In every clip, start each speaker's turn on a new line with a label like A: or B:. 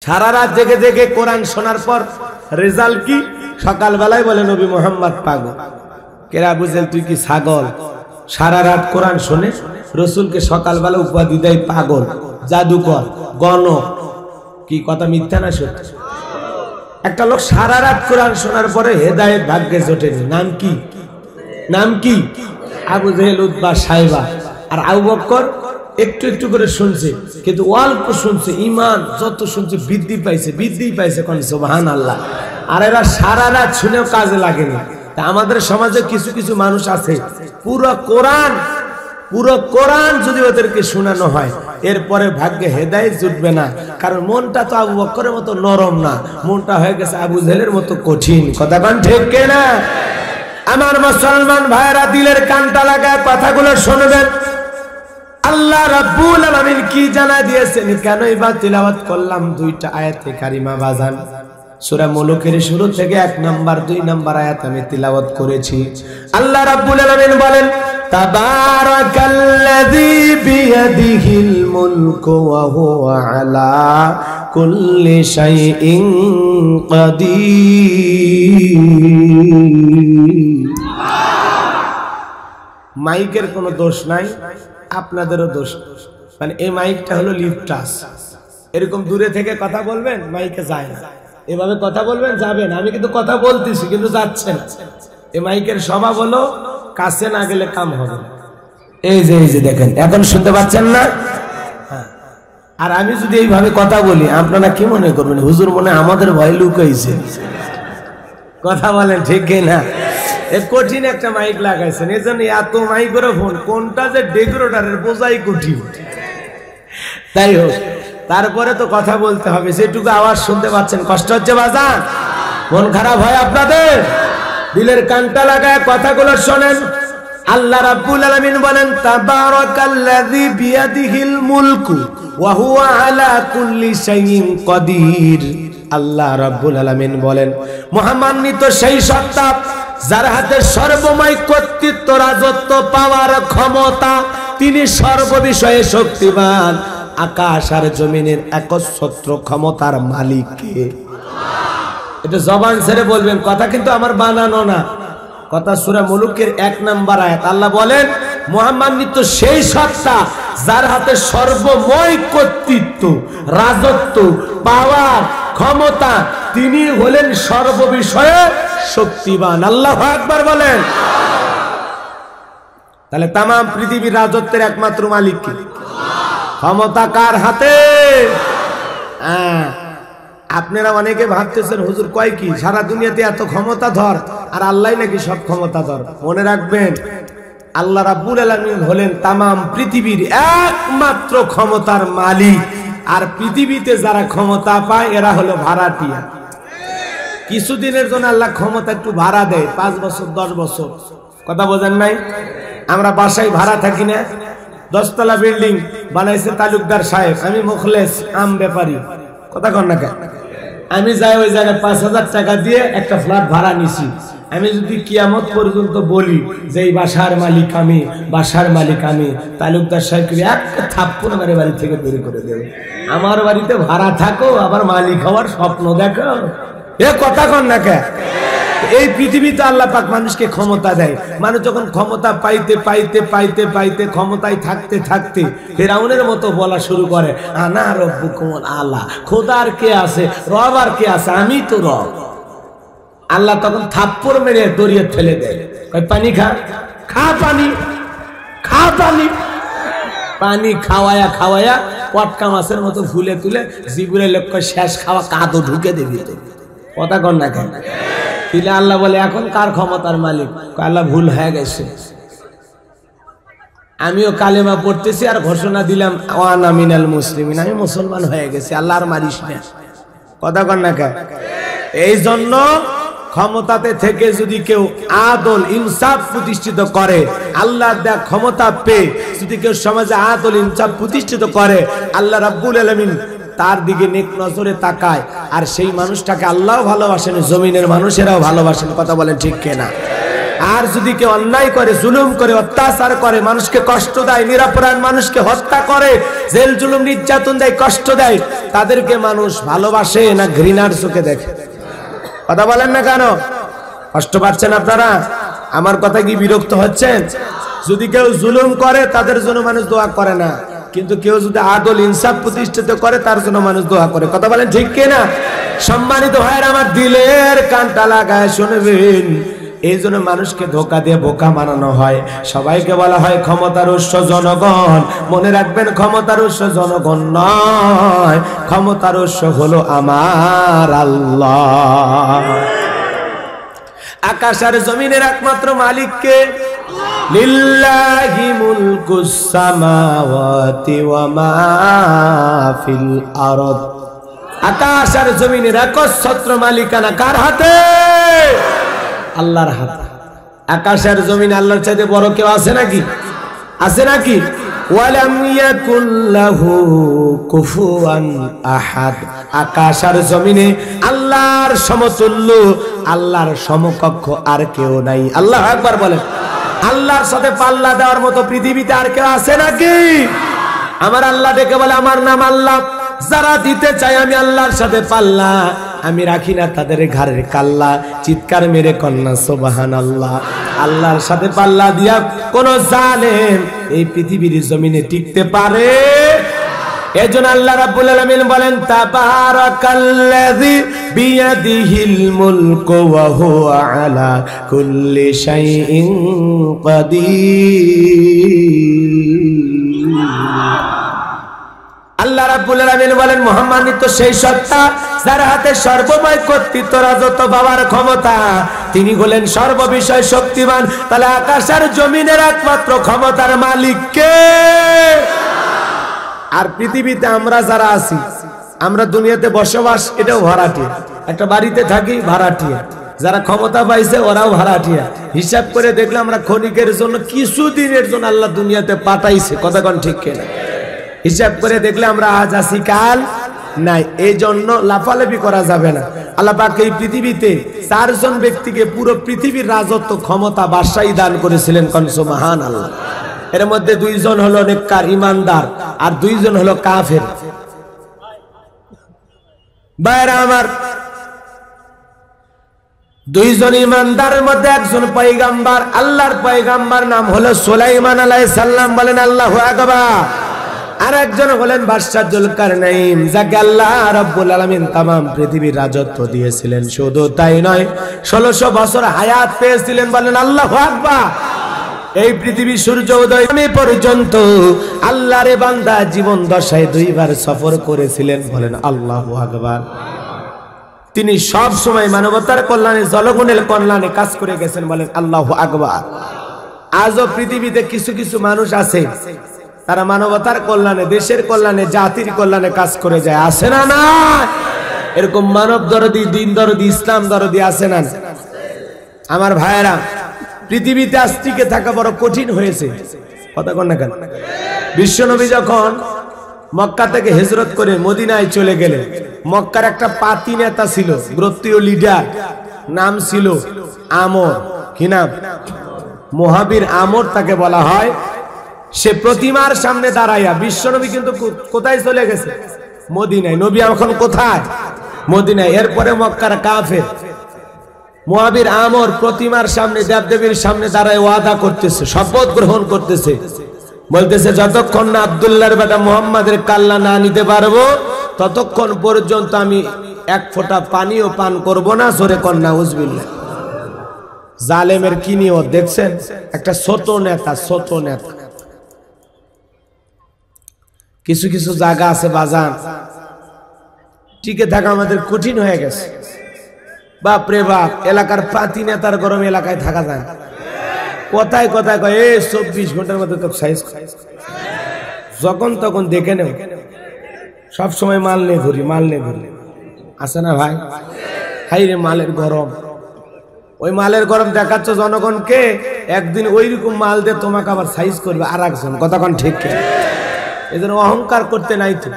A: সারা রাত জেগে জেগে কোরআন শোনার পর রেজাল্ট কি? সকাল বেলায় বলে নবী মোহাম্মদ পাগল। কেরা বুঝেন তুই কি ছাগল? সারা রাত কোরআন শোনে, রসুলকে সকালবেলা উপাধি দেয় পাগল, জাদুকর, গণক। কি কথা মিথ্যা না সত্য? একটা লোক সারা রাত কোরআন শোনার পরে হেদায়েত ভাগ্যে জোটেনি। নাম কি? নাম কি? আবু জেহেল, উতবা, সাইবা। আর আবু বকর একটু একটু করে শুনছে, কিন্তু অল্প শুনছে, ইমান যত শুনছে বৃদ্ধি পাইছে। কোন সুবহানাল্লাহ। আর এরা সারা রাত শুনেও কাজে লাগেনি। তা আমাদের সমাজে কিছু কিছু মানুষ আছে, পুরো কোরআন যদি ওদেরকে শোনানো হয়, এরপরে ভাগ্যে হেদায়েত জুটবে না। কারণ মনটা তো আবু বকরের মতো নরম না, মনটা হয়ে গেছে আবু জেহেলের মতো কঠিন। কথা কান ঠিক কিনা? আমার মুসলমান ভাইরা, দিলের কানটা লাগায় কথাগুলো শুনবেন। আল্লাহ রাব্বুল আলামিন কি জানা দিয়েছেন, কেনই বা তিলাওয়াত করলাম দুইটা আয়াতে কারিমা বাজান। সূরা মুলুকের শুরু থেকে 1 নাম্বার 2 নাম্বার আয়াত আমি তিলাওয়াত করেছি। আল্লাহ রাব্বুল আলামিন বলেন, তাবারাকাল্লাযী বিয়াদিহিল মুলকু ওয়া হুয়া আলা কুল্লি শাইইন কাদির। মাইকের কোনো দোষ নাই, আপনাদেরও দোষ। মানে এই মাইকটা হলো লিপটাস, এরকম দূরে থেকে কথা বলবেন, মাইকে যায় না। এভাবে কথা বলবেন, যাবেন। আমি কিন্তু কথা বলতেছি কিন্তু যাচ্ছে না। এই মাইকের স্বভাব হলো কাছে না গেলে কাম হবে। এই যে দেখেন, এখন শুনতে পাচ্ছেন না? হ্যাঁ। আর আমি যদি এইভাবে কথা বলি, আপনারা কি মনে করবেন? হুজুর মনে আমাদের ভয় লুকাইছে। কথা বলেন ঠিক কিনা? কঠিন একটা মাইক লাগাইছেন, এই জন্য এত মাইক্রোফোন, কোনটা যে ডেকোরেটরের বোঝাই কঠিন। তাই হোক, তারপরে তো কথা বলতে হবে। যেটুকু আওয়াজ শুনতে পাচ্ছেন, কষ্ট হচ্ছে বাজান? মন খারাপ হয় আপনাদের? দিলের কানটা লাগায় কথাগুলো শোনেন। আল্লাহ রাব্বুল আলামিন বলেন, তাবারাকাল্লাযী বিয়াদিহিল মুলকু ওয়া হুয়া আলা কুল্লি শাইইন কাদির। আল্লাহ রাব্বুল আলামিন বলেন, মহামান্বিত সেই সত্তা যার হাতে সর্বময় কর্তৃত্ব, রাজত্ব, পাওয়ার ক্ষমতা। তিনি সর্ববিষয়ে শক্তিমান। আকাশ আর জমিনের একচ্ছত্র ক্ষমতার মালিক কে? এটা জবান ছেড়ে বলবেন, কথা কিন্তু আমার বানানো না, কথা সূরা মুলুকের 1 নাম্বার আয়াত। আল্লাহ বলেন, মহামান্বিত সেই সত্তা যার হাতে সর্বময় কর্তৃত্ব, রাজত্ব, পাওয়ার, ক্ষমতা। তিনি হলেন সর্ববিষয়ে শক্তিমান। আল্লাহু আকবার বলেন। তাহলে তাম পৃথিবীর রাজত্বের একমাত্র মালিক কে? ক্ষমতা কার হাতে? আপনারা অনেকে ভাবতেছেন, হুজুর কয় কি, সারা দুনিয়াতে এত ক্ষমতা ধর, আর আল্লাহ নাকি সব ক্ষমতা ধর। মনে রাখবেন, আল্লাহ রাব্বুল আলামিন হলেন তামাম পৃথিবীর একমাত্র ক্ষমতার মালিক। আর পৃথিবীতে যারা ক্ষমতা পায় এরা হলো ভাড়াটিয়া। কিছুদিনের জন্য আল্লাহ ক্ষমতা একটু ভাড়া দেয়, 5 বছর 10 বছর। কথা বোঝেন নাই? আমরা বাসায় ভাড়া থাকি না, 10 তলা বিল্ডিং বানাইছে তালুকদার সাহেব, আমি মুখলেস আম ব্যাপারী। কথা কন না কেন? আমি যাই ওই জায়গায় 5000 টাকা দিয়ে একটা ফ্ল্যাট ভাড়া নিছি। আমি যদি কিয়ামত পর্যন্ত বলি যে এই বাসার মালিক আমি, বাসার মালিক আমি, তালুকদার সাহেবকে একটা থাপ্পড় মারে বাড়ি থেকে বের করে দেব। আমার বাড়িতে ভাড়া থাকো, আবার মালিক হওয়ার স্বপ্ন দেখো। এ কথা কন না কেন? এই পৃথিবীতে আল্লাহ পাক মানুষকে ক্ষমতা দেয়। মানুষ যখন ক্ষমতা পাইতে পাইতে পাইতে পাইতে ক্ষমতায় থাকতে থাকতে ফিরআউনের মতো বলা শুরু করে, আনা রব্বুকুমুল আলা, খোদার কে আছে, রব আর কে আছে, আমি তো রব। আল্লাহ তখন থাপ্পড় মেরে দরিয়ে ফেলে দেয়, পানি খা, খা পানি, খা পানি। পানি খাওয়ায়া খাওয়ায়া পটকা মাছের মতো ফুলে তুলে জিবুরের লক্ষ্য শেষ খাওয়া কাঁদো ঢুকে দেবে। কথা কন না কেন? দিলে আল্লাহ বলে, এখন কার ক্ষমতার মালিক? আল্লাহ ভুল হয়ে গেছে। আমিও কালেমা পড়তেছি আর ঘোষণা দিলাম, ওয়ানা মিনাল মুসলিমিন, আমি মুসলমান হয়ে গেছি। আল্লাহ আর মারিস না। কথা কন না কেন? এই জন্য ক্ষমতাতে থেকে যদি কেউ আদল ইনসাফ প্রতিষ্ঠিত করে, আল্লাহ দেয়া ক্ষমতা পেয়ে যদি কেউ সমাজে আদল ইনসাফ প্রতিষ্ঠিত করে, আল্লাহ রাব্বুল আলামিন তার দিকে নেক নজরে তাকায়। আর সেই মানুষটাকে আল্লাহ ভালোবাসেন, জমিনের মানুষেরাও ভালোবাসেন। কথা বলেন ঠিক কিনা? আর যদি কেউ অন্যায় করে, জুলুম করে, অত্যাচার করে, মানুষকে কষ্ট দেয়, নিরপরাধ মানুষকে হত্যা করে, জেল জুলুম নির্যাতন দেয়, কষ্ট দেয়, তাদেরকে মানুষ ভালোবাসে না ঘৃণার চোখে দেখে? কথা বলেন না কেন? কষ্ট পাচ্ছেন আপনারা? আমার কথা কি বিরক্ত হচ্ছেন? যদি কেউ জুলুম করে তাদের জন্য মানুষ দোয়া করে না, কিন্তু কেউ যদি আদল ইনসাফ প্রতিষ্ঠিত করে তার জন্য মানুষ দোয়া করে। কথা বলেন ঠিক কিনা? সম্মানিত ভাইয়েরা আমার, দিলের কানটা লাগায় শুনবেন। এই জন্য মানুষকে ধোঁকা দিয়ে বোকা বানানো হয়। সবাইকে বলা হয় ক্ষমতার উৎস জনগণ। মনে রাখবেন, ক্ষমতার উৎস জনগণ নয়, ক্ষমতার উৎস হলো আমার আল্লাহ। আকাশ আর জমিনের একমাত্র মালিককে? লিল্লাহি মুলকুস সামাওয়াতি ওয়া মা ফিল আরদ। আকাশ আর জমিনের একচ্ছত্র মালিকানা কার হাতে? আল্লাহর হাতে। আকাশ আর জমিন আল্লাহর চাইতে বড় কেউ আছে নাকি? আছে নাকি? ওয়ালাম ইয়াকুল লাহু কুফুয়ান আহাদ। আকাশ আর জমিনে আল্লাহর সমতুল্য, আল্লাহর সমকক্ষ আর কেউ নাই। আল্লাহু আকবার বলেন। আল্লাহর সাথে পাল্লা দেওয়ার মতো পৃথিবীতে আর কেউ আছে নাকি? আমার আল্লাহ ডেকে বলে, আমার নাম আল্লাহ। যারা দিতে চাই আমি আল্লাহর সাথে পাল্লা, আমি রাখি না তাদের ঘাড়ের কাল্লা। চিৎকার মেরে কন্যা সুবহানাল্লাহ। আল্লাহর সাথে পাল্লা দিয়া কোন জালেম এই পৃথিবীর জমিনে টিকতে পারে? এজন্য আল্লাহ রাব্বুল আলামিন বলেন, তাবারাকাল্লাযী বিয়াদিহিল মুলকু ওয়া হুয়া আলা কুল্লি শাইইন কাদির। আল্লাহ রাব্বুল আলামিন বলেন, মহামান্বিত সেই সত্তা যার হাতে সর্বময় কর্তৃত্ব, রাজত্ব, বাবার ক্ষমতা। তিনি হলেন সর্ববিষয় শক্তিমান। তাহলে আকাশ আর জমিনের একমাত্র ক্ষমতার মালিক কে? আর পৃথিবীতে আমরা যারা আছি, আমরা দুনিয়াতে বসবাস, এটাও ভাড়াটিয়া। একটা বাড়িতে থাকি, ভাড়াটিয়া। যারা ক্ষমতা পাইছে ওরাও ভাড়াটিয়া। হিসাব করে দেখলে আমরা ক্ষণিকের জন্য, কিছুদিনের জন্য আল্লাহ দুনিয়াতে পাঠাইছে। কথা কোন ঠিক কিনা? হিসাব করে দেখলে আমরা আজ আছি, কাল নাই। এই জন্য লাফালাফি করা যাবে না। আল্লাহ পাক এই পৃথিবীতে 4 জন ব্যক্তিকে পুরো পৃথিবীর রাজত্ব, ক্ষমতা, বাদশাহী দান করেছিলেন। কোন সুবহানাল্লাহ। এর মধ্যে 2 জন হলো নেককার ইমানদার, আর 2 জন হলো কাফের। ভাইরা আমার, 2 জন ইমানদারের মধ্যে একজন পয়গাম্বার, আল্লাহর পয়গাম্বার, নাম হলো সুলাইমান আলাইহিস সালাম। বলেন আল্লাহু আকবার। আর একজন হলেন বাদশা যুলকারনাইন, যাকে আল্লাহ রাব্বুল আলামিন तमाम পৃথিবীর রাজত্ব দিয়েছিলেন। শুধু তাই নয়, 1600 বছর হায়াত পেয়েছিলেন। বলেন আল্লাহু আকবার। এই পৃথিবী সূর্য উদয় পর্যন্ত আল্লাহর বান্দা জীবন দশায় 2 বার সফর করেছিলেন। বলেন আল্লাহু আকবার। তিনি সব সময় মানবতার কল্যাণে, জনগণের কল্যাণে কাজ করে গেছেন। বলেন আল্লাহু আকবার। আজও পৃথিবীতে কিছু কিছু মানুষ আছে, তারা মানবতার কল্যাণে, দেশের কল্যাণে, জাতির কল্যাণে কাজ করে যায়। আছে না? না, এরকম মানব দরদি, দিন দরদি, ইসলাম দরদি আছে না? আমার ভাইয়েরা, পৃথিবীতে আজ টিকে থাকা বড় কঠিন হয়েছে। কথা কন না কেন? বিশ্বনবী যখন মক্কা থেকে হিজরত করে মদিনায় চলে গেলেন, মক্কার একটা পাতি নেতা ছিল, গোত্রীয় লিডার, নাম ছিল আমর। কি নাম? মুহাবির আমর তাকে বলা হয়। সে প্রতিমার সামনে দাঁড়াইয়া, বিশ্বনবী কিন্তু কোথায় চলে গেছে? মদিনায়। নবী এখন কোথায়? মদিনায়। এরপরে মক্কার কাফের মুহাবির আমর প্রতিমার সামনে, দেবদেবীর সামনে দাঁড়ায় ওয়াদা করতেছে, শপথ গ্রহণ করতেছে। বলতেছে, যতক্ষণ না আব্দুল্লাহর বেটা মুহাম্মাদের কাল্লা না নিতে পারবো, ততক্ষণ পর্যন্ত আমি 1 ফোঁটা পানিও পান করব না। জোরে কন নাউজুবিল্লাহ। জালেমের কি নিয়ত দেখছেন? একটা ছোট নেতা, ছোট নেতা। কিছু কিছু জায়গা আছে বাজান, টিকে থাকা আমাদের কঠিন হয়ে গেছে। বাপ রে বাপ, এলাকার পাতি নেতার গরম এলাকায় থাকা যায়। কথায় কথায় কয়, 24 ঘন্টার মধ্যে তো সাইজ, যখন তখন দেখে নেও। সব সময় মাল নিয়ে ঘুরি, মাল নিয়ে ঘুরি। আছে না ভাই? হাই রে মালের গরম। ওই মালের গরম দেখাচ্ছ জনগণকে, একদিন ওইরকম মাল দিয়ে তোমাকে আবার সাইজ করবে আর একজন। কতক্ষণ ঠিক? এই জন্য অহংকার করতে নাই তো।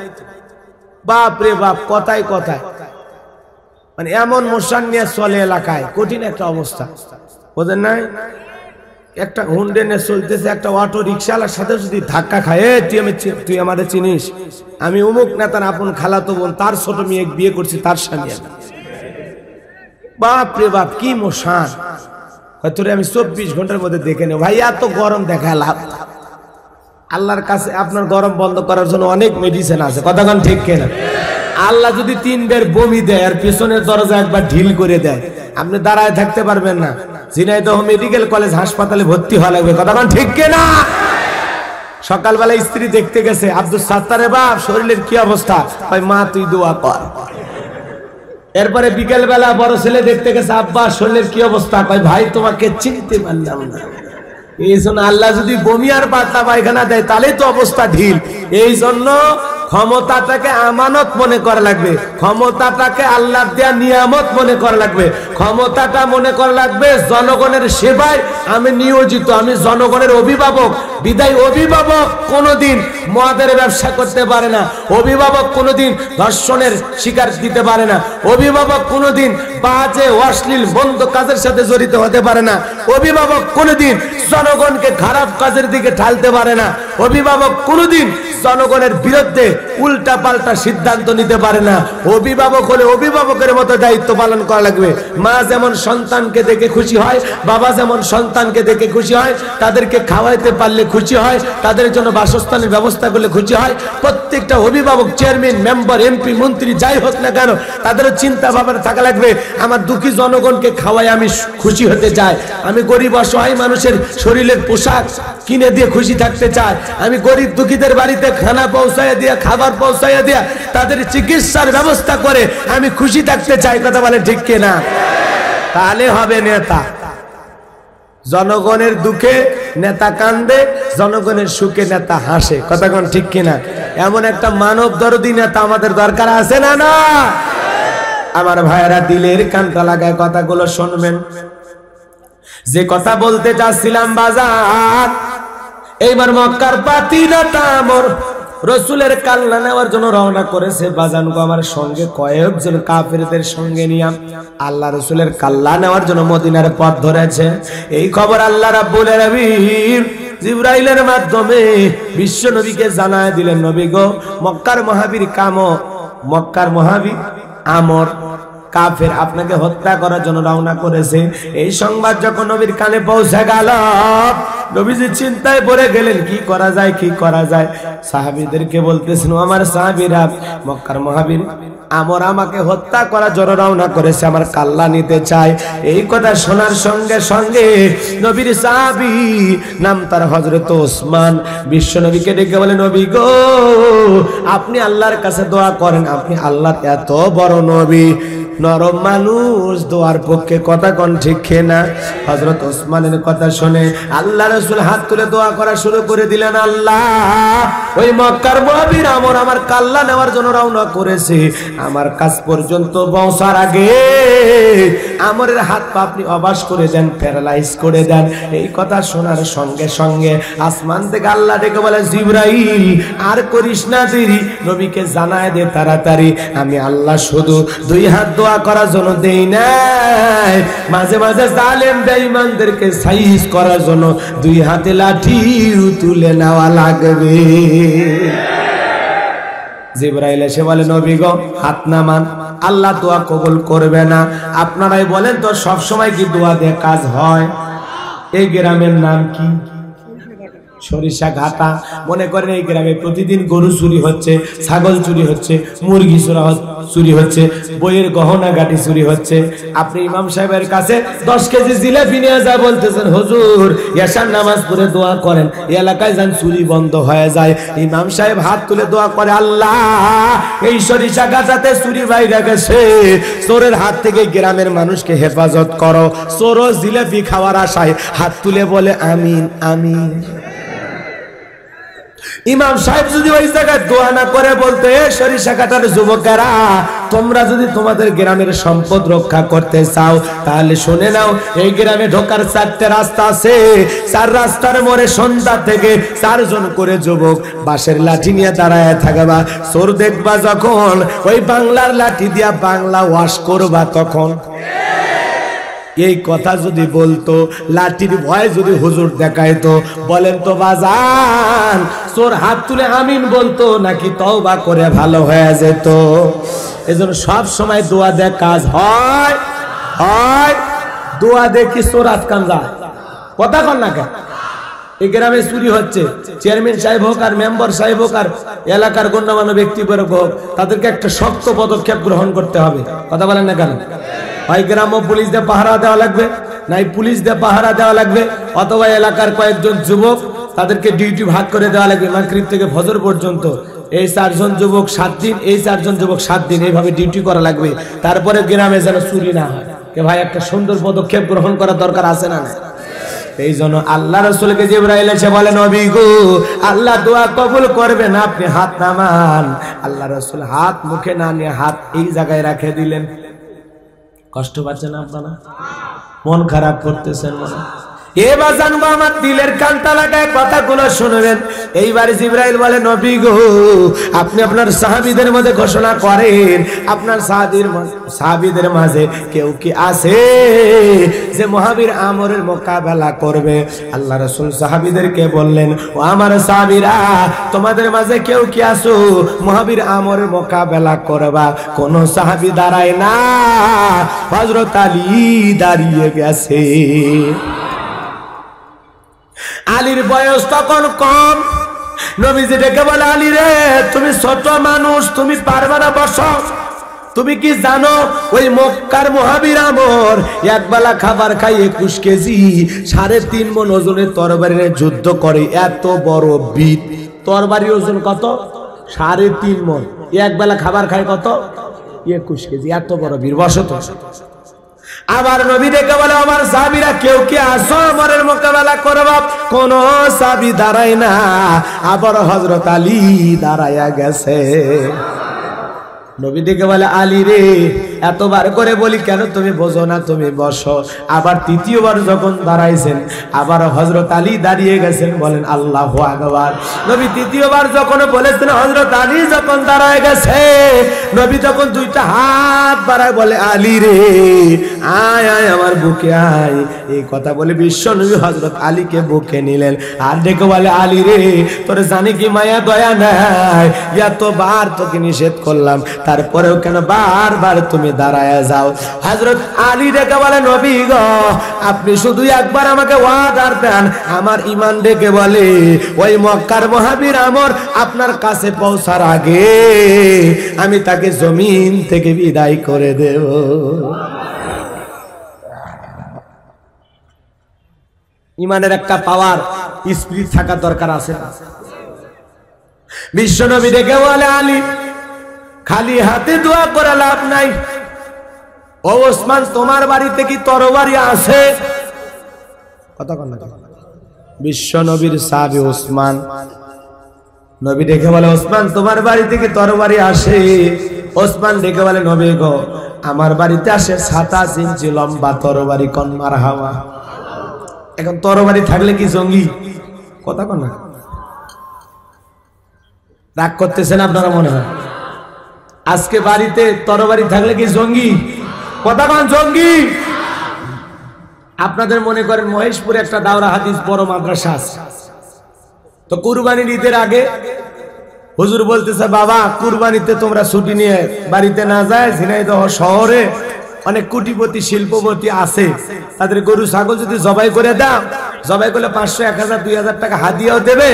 A: বাপ রে বাপ, কথায় কথায় মানে এমন মোশান নিয়ে চলে এলাকায়, কঠিন একটা অবস্থা। বোঝেন নাই? একটা হুন্ডে নিয়ে চলতেছে, একটা অটো রিক্সাওয়ালার সাথে যদি ধাক্কা খায়, তুই আমাদের চিনিস, আমি অমুক নেতার আপন খালাতো বোন, তার ছোট মেয়ে বিয়ে করছি, তার স্বামী। বাপ রে বাপ, কি মশান! হয়তো আমি 24 ঘন্টার মধ্যে দেখে নেব। ভাই এত গরম দেখা লাভ? আল্লাহর কাছে আপনার গরম বন্ধ করার জন্য অনেক মেডিসিন আছে, কথাক্ষণ ঠিক কিনা? আল্লাহ যদি 3 বের বমি দেয় আর পিছনের দরজা একবার ঢিল করে দেয়, আপনি দাঁড়ায় থাকতে পারবেন না। ঝিনাইদহ মেডিকেল কলেজ হাসপাতালে ভর্তি হওয়া লাগবে, কথাক্ষণ ঠিক কিনা? সকালবেলা স্ত্রী দেখতে গেছে, আব্দুল সাত্তারের বাপ শরীরের কি অবস্থা? ভাই মা তুই দোয়া কর। এরপরে বিকেল বেলা বড় ছেলে দেখতে গেছে, আব্বা শরীরের কি অবস্থা? কয় ভাই তোমাকে চিনতে পারলাম না। এই জন্য আল্লাহ যদি বমি আর পাতলা পায়খানা দেয় তাহলে তো অবস্থা ঢিল। এই জন্য ক্ষমতাটাকে আমানত মনে করা লাগবে, ক্ষমতাটাকে আল্লাহ দেয়া নিয়ামত মনে করা লাগবে, ক্ষমতাটা মনে করা লাগবে জনগণের সেবায় আমি নিয়োজিত, আমি জনগণের অভিভাবক। বিদায় অভিভাবক কোনোদিন মদের ব্যবসা করতে পারে না, অভিভাবক কোনোদিন ধর্ষণের শিকার দিতে পারে না, অভিভাবক কোনোদিন বাজে অশ্লীল বন্ধ কাজের সাথে জড়িত হতে পারে না, অভিভাবক কোনোদিন জনগণকে খারাপ কাজের দিকে ঢালতে পারে না, অভিভাবক কোনোদিন জনগণের বিরুদ্ধে উল্টা পাল্টা সিদ্ধান্ত নিতে পারে না। অভিভাবক হলে অভিভাবকের মতো দায়িত্ব পালন করা লাগবে। মা যেমন সন্তানকে দেখে খুশি হয়, বাবা যেমন সন্তানকে দেখে খুশি হয়, তাদেরকে খাওয়াইতে পারলে খুশি হয়, তাদের জন্য বাসস্থানের ব্যবস্থা করলে খুশি হয়। প্রত্যেকটা অভিভাবক, চেয়ারম্যান, মেম্বার, এমপি, মন্ত্রী যাই হোক না কেন, তাদেরও চিন্তা ভাবনা থাকা লাগবে, আমার দুঃখী জনগণকে খাওয়াই আমি খুশি হতে চাই, আমি গরিব অসহায় মানুষের শরীরের পোশাক কিনে দিয়ে খুশি থাকতে চাই, আমি গরিব দুঃখীদের বাড়িতে খানা পৌঁছায় দিয়া, খাবার পৌঁছাইয়া দিয়া, তাদের চিকিৎসার ব্যবস্থা করে আমি খুশি থাকতে চাই। কথা বলে ঠিক কিনা? তাহলে হবে নেতা। জনগণের দুঃখে নেতা কান্দে, জনগণের সুখে নেতা হাসে, কথা কোন ঠিক কিনা? এমন একটা মানব দরদি নেতা আমাদের দরকার আছে না? না আমার ভাইয়েরা, দিলের কানটা লাগায় কথাগুলো শুনবেন। যে কথা বলতে চাচ্ছিলাম বাজার, এইবার মক্কার পাতি নেতা আমর রসুলের কাল্লা নেওয়ার জন্য রওনা করেছে। বাজানগো আমার সঙ্গে কয়েকজন কাফেরদের সঙ্গে নিয়ে আল্লাহ রসুলের কাল্লা নেওয়ার জন্য মদিনার পথ ধরেছে। এই খবর আল্লাহ রাব্বুল আলামিন জিবরাইলের মাধ্যমে বিশ্ব নবীকে জানায় দিলেন, নবী গো, মক্কার মহাবীর মক্কার মহাবীর আমর কাফের আপনাকে হত্যা করার জন্য রওনা করেছে। এই সংবাদ যখন নবীর কানে পৌঁছে গেল, নবীজি চিন্তায় পড়ে গেলেন, কি করা যায়, কি করা যায়। সাহাবীদেরকে বলতেছেন, আমার সাহাবীরা, মক্কার মহাবীর আমর আমাকে হত্যা করার জন্য রওনা করেছে, আমার কাল্লা নিতে চায়। এই কথা শোনার সঙ্গে সঙ্গে নবীর সাহাবী, নাম তার হযরত ওসমান, বিশ্ব নবীকে ডেকে বলে, নবী গো, আপনি আল্লাহর কাছে দোয়া করেন, আপনি আল্লাহর এত বড় নবী, নরম মানুষ, দোয়ার পক্ষে, কথা কোন ঠিক না? হযরত ওসমানের কথা শুনে আল্লাহ রাসূল হাত তুলে দোয়া করা শুরু করে দিলেন, আল্লাহ, ওই মক্কার মহাবীর আমর আমার কাল্লা নেওয়ার জন্য রওনা করেছে, আমার কাছ পর্যন্ত পৌঁছার আগে আমরের হাত পা আপনি অবাস করে দেন, প্যারালাইজ করে দেন। এই কথা শোনার সঙ্গে সঙ্গে আসমান থেকে আল্লাহ ডেকে বলে, জিবরাইল, আর করিস না দেরি, নবীকে জানায় দে তাড়াতাড়ি, আমি আল্লাহ শুধু 2 হাত দোয়া করার জন্য দেই নাই, মাঝে মাঝে জালেম বেঈমানদেরকে সাইজ করার জন্য 2 হাতে লাঠিও তুলে নেওয়া লাগবে। জিবরাইল এসে বলে, নবী গো, হাত নামান, আল্লাহ দোয়া কবুল করবে না। আপনারাই বলেন তো, সব সময় কি দোয়া দিয়ে কাজ হয়? এই গ্রামের নাম কি? সরিষা ঘাটা। মনে করেন এই গ্রামে প্রতিদিন গরু চুরি হচ্ছে, ছাগল চুরি হচ্ছে, মুরগি চুরি হচ্ছে, বইয়ের গহনা গাটি চুরি হচ্ছে। আপনি ইমাম সাহেবের কাছে 10 কেজি জিলাপি নিয়ে যা বলতেছেন, হুজুর এশার নামাজ পড়ে দোয়া করেন, এই এলাকায় যান চুরি বন্ধ হয়ে যায়। ইমাম সাহেব হাত তুলে দোয়া করে, আল্লাহ, এই সরিষা ঘাটাতে চুরি বাইরে গেছে, চোরের হাত থেকে গ্রামের মানুষকে হেফাজত করো। চোর জিলাপি খাওয়ার আশায় হাত তুলে বলে, আমিন আমিন। ইমাম সাহেব যদি ওই জায়গায় দোয়া না করে বলতে, সরিষা কাটার যুবকেরা, তোমরা যদি তোমাদের গ্রামের সম্পদ রক্ষা করতে চাও তাহলে শুনে নাও, এই গ্রামে ঢোকার 4টে রাস্তা আছে, 4 রাস্তার মোড়ে সন্ধ্যা থেকে 4 জন করে যুবক বাঁশের লাঠি নিয়ে দাঁড়ায় থাকবা। চোর দেখবা যখন ওই বাংলার লাঠি দিয়া বাংলা ওয়াশ করবা, তখন এই কথা যদি বলতো, লাঠির ভয় যদি হুজুর দেখাইতো, বলেন তো বাজান চোর হাত তুলে আমিন বলতো নাকি তওবা করে ভালো হয়ে যেত? এজন্য সব সময় দোয়া দিয়ে কাজ হয়, হয় দোয়া দিয়ে কি চোর আটকান যায়? কথা কন না কেন? এই গ্রামে চুরি হচ্ছে, চেয়ারম্যান সাহেব হোক আর মেম্বার সাহেব হোক আর এলাকার গণ্যমান্য ব্যক্তিবর্গ হোক, তাদেরকে একটা শক্ত পদক্ষেপ গ্রহণ করতে হবে। কথা বলেন না কেন? হয় গ্রাম্য পুলিশ দিয়ে পাহারা দেওয়া লাগবে, নাই পুলিশ দিয়ে পাহারা দেওয়া লাগবে, অথবা এলাকার কয়েকজন যুবক তাদেরকে ডিউটি ভাগ করে দেওয়া লাগবে। মাগরিব থেকে ফজর পর্যন্ত এই 4 জন যুবক 7 দিন, এই 4 জন যুবক 7 দিন, এইভাবে ডিউটি করা লাগবে। তারপরে গ্রামে যেন চুরি না হয়। কে ভাই একটা সুন্দর পদক্ষেপ গ্রহণ করার দরকার আছে না? এই জন্য আল্লাহ রাসূলকে জিবরাইল এসে বলে, নবী গো আল্লাহ দোয়া কবুল করবেন, আপনি হাত নামান। আল্লাহ রাসূল হাত মুখে না নিয়ে হাত এই জায়গায় রেখে দিলেন। কষ্ট পাচ্ছেন আপনারা? মন খারাপ করতেছেন মনে? এবার জানবো আমার দিলের কানটা লাগায় কথাগুলো শুনবেন। এইবার জিবরাইল বলে, নবী গো আপনি আপনার সাহাবীদের মধ্যে ঘোষণা করেন, আপনার সাহাবীদের মাঝে কেউ কি আছে যে মহাবীর আমরের মোকাবেলা করবে? আল্লাহ রাসূল সাহাবীদেরকে বললেন, ও আমার সাহাবীরা, তোমাদের মাঝে কেউ কি আছো মহাবীর আমরের মোকাবেলা করবা? কোন সাহাবী দাঁড়ায় না, হযরত আলী দাঁড়িয়ে গেছে। আলীর বয়স তখন কম। নবীজি ডেকে বলে, আলী রে তুমি ছোট মানুষ, তুমি পারবে না, বসো। তুমি কি জানো ওই মক্কার মহাবীর আমর একবেলা খাবার খাই 21 কেজি 3.5 মণ ওজনের তরবারি নিয়ে যুদ্ধ করে। এত বড় বীর, তরবারির ওজন কত? 3.5 মণ। একবেলা খাবার খায় কত? 21 কেজি। এত বড় বীর। বসো তো। আবার নবী ডেকে বলে, আমার সাহাবীরা কেউ কি আসো আমরের মোকাবেলা করবা? কোন সাহাবী দাঁড়ায় না। আবার হযরত আলী দাঁড়ায়া গেছে। নবী ডেকে বলে, আলী রে এতবার করে বলি কেন তুমি বোঝো না? তুমি বসো। আবার তৃতীয়বার যখন দাঁড়াইছেন, আবার হযরত আলী দাঁড়িয়ে গেছেন। বলেন আল্লাহু আকবার। নবী তৃতীয়বার যখন বলেছেন, হযরত আলী যখন দাঁড়ায় গেছে, নবী তখন 2টা হাত বাড়ায় বলে, আলী রে আয় আয় আমার বুকে আয়। এই কথা বলে বিশ্ব নবী হযরত আলীকে বুকে নিলেন। আর ডেকে বলে, আলী রে তোর জানি কি মায়া দয়া নাই? এতবার তোকে নিষেধ করলাম, তারপরেও কেন বারবার তুমি দাঁড়ায় যাও? হযরত আলী ডেকে বলে, নবী গো আপনি শুধু একবার আমাকে ওয়াদার দেন। আমার ঈমান ডেকে বলে, ওই মক্কার মহাবীর আমর আপনার কাছে পৌঁছার আগে আমি তাকে জমিন থেকে বিদায় করে দেব। ঈমানের একটা পাওয়ার, স্পিরিট থাকা দরকার আছে। বিশ্ব নবী ডেকে বলে, আলী খালি হাতে দোয়া করে লাভ নাই। ও ওসমান তোমার বাড়িতে কি তরবারি আছে? কথা কন না। বিশ্ব নবীর সাহাবী ওসমান। নবী ডেকে বলে, ওসমান তোমার বাড়িতে কি তরবারি আসে? ওসমান ডেকে বলে, নবী গো আমার বাড়িতে আসে 27 ইঞ্চি লম্বা তরবারি। কোন মারহাবা। এখন তরবারি থাকলে কি জঙ্গি? কথা কন না। রাগ করতেছেন আপনারা মনে হয়? আজকে বাড়িতে তরবারি থাকলে কি জঙ্গি? কথা কন, জঙ্গি। আপনাদের মনে করেন মহেশপুরে একটা দাওরা হাদিস বড় মাদ্রাসা আছে। তো কুরবানির ঈদের আগে হুজুর বলতেছে, বাবা কুরবানিতে তোমরা ছুটি নিয়ে বাড়িতে না যায়, ঝিনাইদহ শহরে অনেক কোটিপতি শিল্পপতি আছে, তাদের গরু ছাগল যদি জবাই করে দাও, জবাই করলে 500, 1000, 2000 টাকা হাদিয়াও দেবে,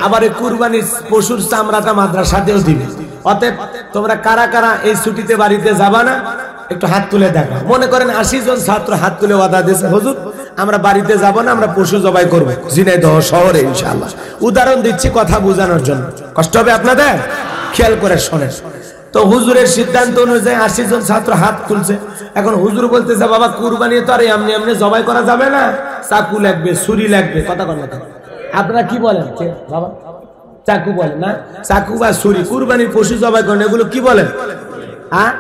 A: আবার এই কুরবানির পশুর চামড়াটা মাদ্রাসাতেও দিবে। অতএব তোমরা কারা কারা এই ছুটিতে বাড়িতে যাবা না? একটু হাত তুলে দেখা। মনে করেন 80 জন ছাত্র হাত তুলে ওয়াদা দিয়েছে, হুজুর আমরা বাড়িতে যাব না, আমরা পশু জবাই করব ঝিনাইদহ শহরে ইনশাআল্লাহ। উদাহরণ দিচ্ছি কথা বোঝানোর জন্য, কষ্ট হবে আপনাদের, খেয়াল করে শোনেন। তো হুজুরের সিদ্ধান্ত অনুযায়ী 80 জন ছাত্র হাত তুলছে। এখন হুজুর বলতেছে, বাবা কুরবানি তো আর এমনি এমনি জবাই করা যাবে না, চাকু লাগবে, ছুরি লাগবে। কথা কন না। আপনারা কি বলেন বাবা? চাকু বলেন না? চাকু বা ছুরি, কুরবানির পশু জবাই করেন, এগুলো কি বলেন? হ্যাঁ,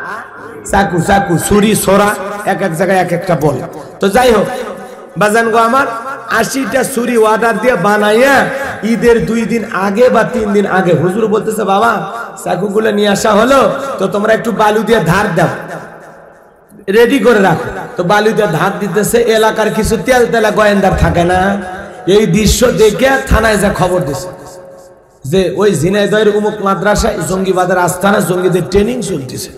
A: চাকু, চাকু, ছুরি, ছোরা, এক এক জায়গায় এক একটা বলে। তো যাই হোক বাজান গো আমার, 80টা ছুরি অর্ডার দিয়ে বানাইয়া ঈদের 2 দিন আগে বা 3 দিন আগে হুজুর বলতেছে, বাবা চাকুগুলো নিয়ে আসা হলো, তো তোমরা একটু বালু দিয়ে ধার দাও। রেডি করে রাখো। তো বালুতে ধার দিতেছে, এলাকার কিছু তেল তেলা গোয়েন্দার থাকে না, এই দৃশ্য দেখে থানায় যা খবর দিছে যে ওই ঝিনাইদহের উমুক মাদ্রাসায় জঙ্গিবাদের আস্তানা, জঙ্গিদের ট্রেনিং চলতেছে।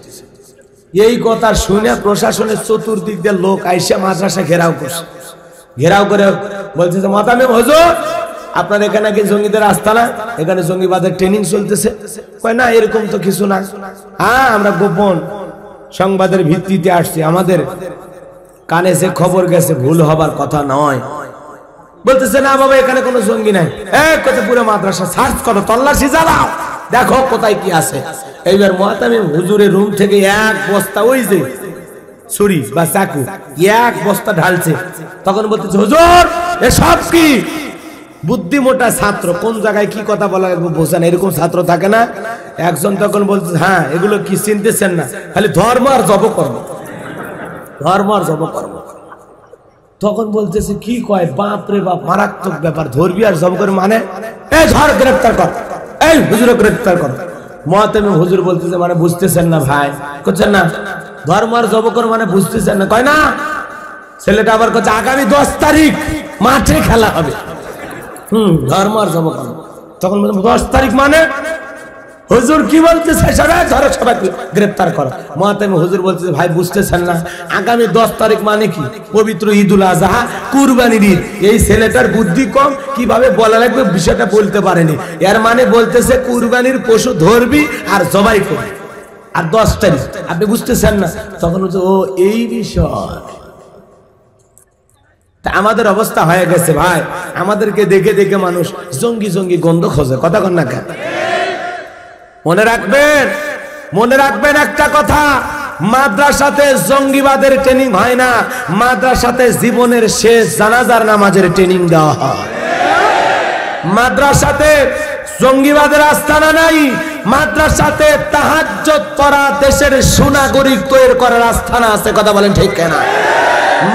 A: এই কথা শুনে প্রশাসনের চতুর্দিক দিয়ে লোক আইসা মাদ্রাসা ঘেরাও করছে। ঘেরাও করে বলছে যে মোতামিম হুজুর, আপনার এখানে কি জঙ্গিদের আস্তানা, এখানে জঙ্গিবাদের ট্রেনিং চলতেছে? কয় না, এরকম তো কিছু না। হ্যাঁ, আমরা গোপন সংবাদের ভিত্তিতে আসছি, আমাদের কানে যে খবর গেছে ভুল হবার কথা নয়। বলতেছে না বাবা, এখানে কোনো জঙ্গি নাই। কোথায়? পুরো মাদ্রাসা সার্চ করো, তল্লাশি চালাও, দেখো কোথায় কি আছে। এইবার মুআতামিম হুজুরের রুম থেকে এক বস্তা ওই যে ছুরি বা চাকু এক বস্তা ঢালছে। তখন বলতেছে হুজুর এসব কি? বুদ্ধিমোটা ছাত্র, কোন জায়গায় কি কথা বলা লাগবে বোঝে না, এরকম ছাত্র থাকে না। একজন তখন বলছে হ্যাঁ, এগুলো কি চিনতেছেন না? খালি ধর্ম আর জবকর্ম, ধর্ম আর জবকর্ম। তখন বলতেছে কি কয়, বাপ রে বাপ, মারাত্মক ব্যাপার, ধরবি আর জবকর্ম মানে? এই ধর, গ্রেফতার কর, এই হুজুর গ্রেফতার কর। মুআতামিম হুজুর বলতেছে মানে বুঝতেছেন না ভাই? করছেন না, ধর্ম আর জবকর্ম মানে বুঝতেছেন না? কয় না। ছেলেটা আবার করছে আগামী 10 তারিখ মাঠে খেলা হবে। ধর্ম আর জবকর্ম। তখন 10 তারিখ মানে? হুজুর কি বলতেছে? সবাই ধরো, সবাই গ্রেফতার করো। মুআতামিম হুজুর বলতেছে ভাই বুঝতেছেন না, আগামী 10 তারিখ মানে কি? পবিত্র ঈদুল আযহা, কুরবানির ঈদ। এই ছেলেটার বুদ্ধি কম, কিভাবে বলা লাগবে বিষয়টা বলতে পারেনি। এর মানে বলতেছে কুরবানির পশু ধরবি আর জবাই করবি, আর 10 তারিখ। আপনি বুঝতেছেন না? তখন হচ্ছে ও এই বিষয়। তা আমাদের অবস্থা হয়ে গেছে ভাই, আমাদেরকে দেখে দেখে মানুষ জঙ্গি জঙ্গি গন্ধ খোঁজে। কথা কন না কেন? মনে রাখবেন, মনে রাখবেন একটা কথা, মাদ্রাসাতে জঙ্গিবাদের ট্রেনিং হয় না, মাদ্রাসাতে জীবনের শেষ জানাজার নামাজের ট্রেনিং দেওয়া হয়। মাদ্রাসাতে জঙ্গিবাদের আস্তানা নাই, মাদ্রাসাতে তাহাজ্জুদ পড়া দেশের সুনাগরিক তৈরি করার আস্তানা আছে। কথা বলেন ঠিক কিনা?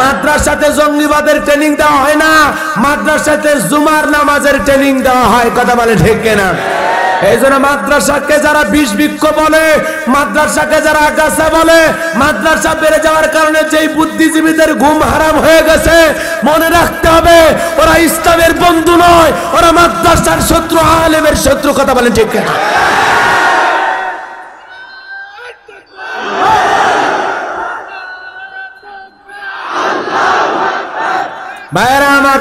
A: মাদ্রাসাতে জঙ্গিবাদের ট্রেনিং দেওয়া হয় না, মাদ্রাসাতে জুমার নামাজের ট্রেনিং দেওয়া হয়। কথা বলেন ঠিক কিনা? এই জন্য মাদ্রাসাকে যারা বিষ বৃক্ষ বলে, মাদ্রাসাকে যারা আগাছা বলে, মাদ্রাসা বেড়ে যাওয়ার কারণে যেই বুদ্ধিজীবীদের ঘুম হারাম হয়ে গেছে, মনে রাখতে হবে ওরা ইসলামের বন্ধু নয়, ওরা মাদ্রাসার শত্রু, আলেমের শত্রু। কথা বলেন ঠিক কিনা? ভাইরা আমার,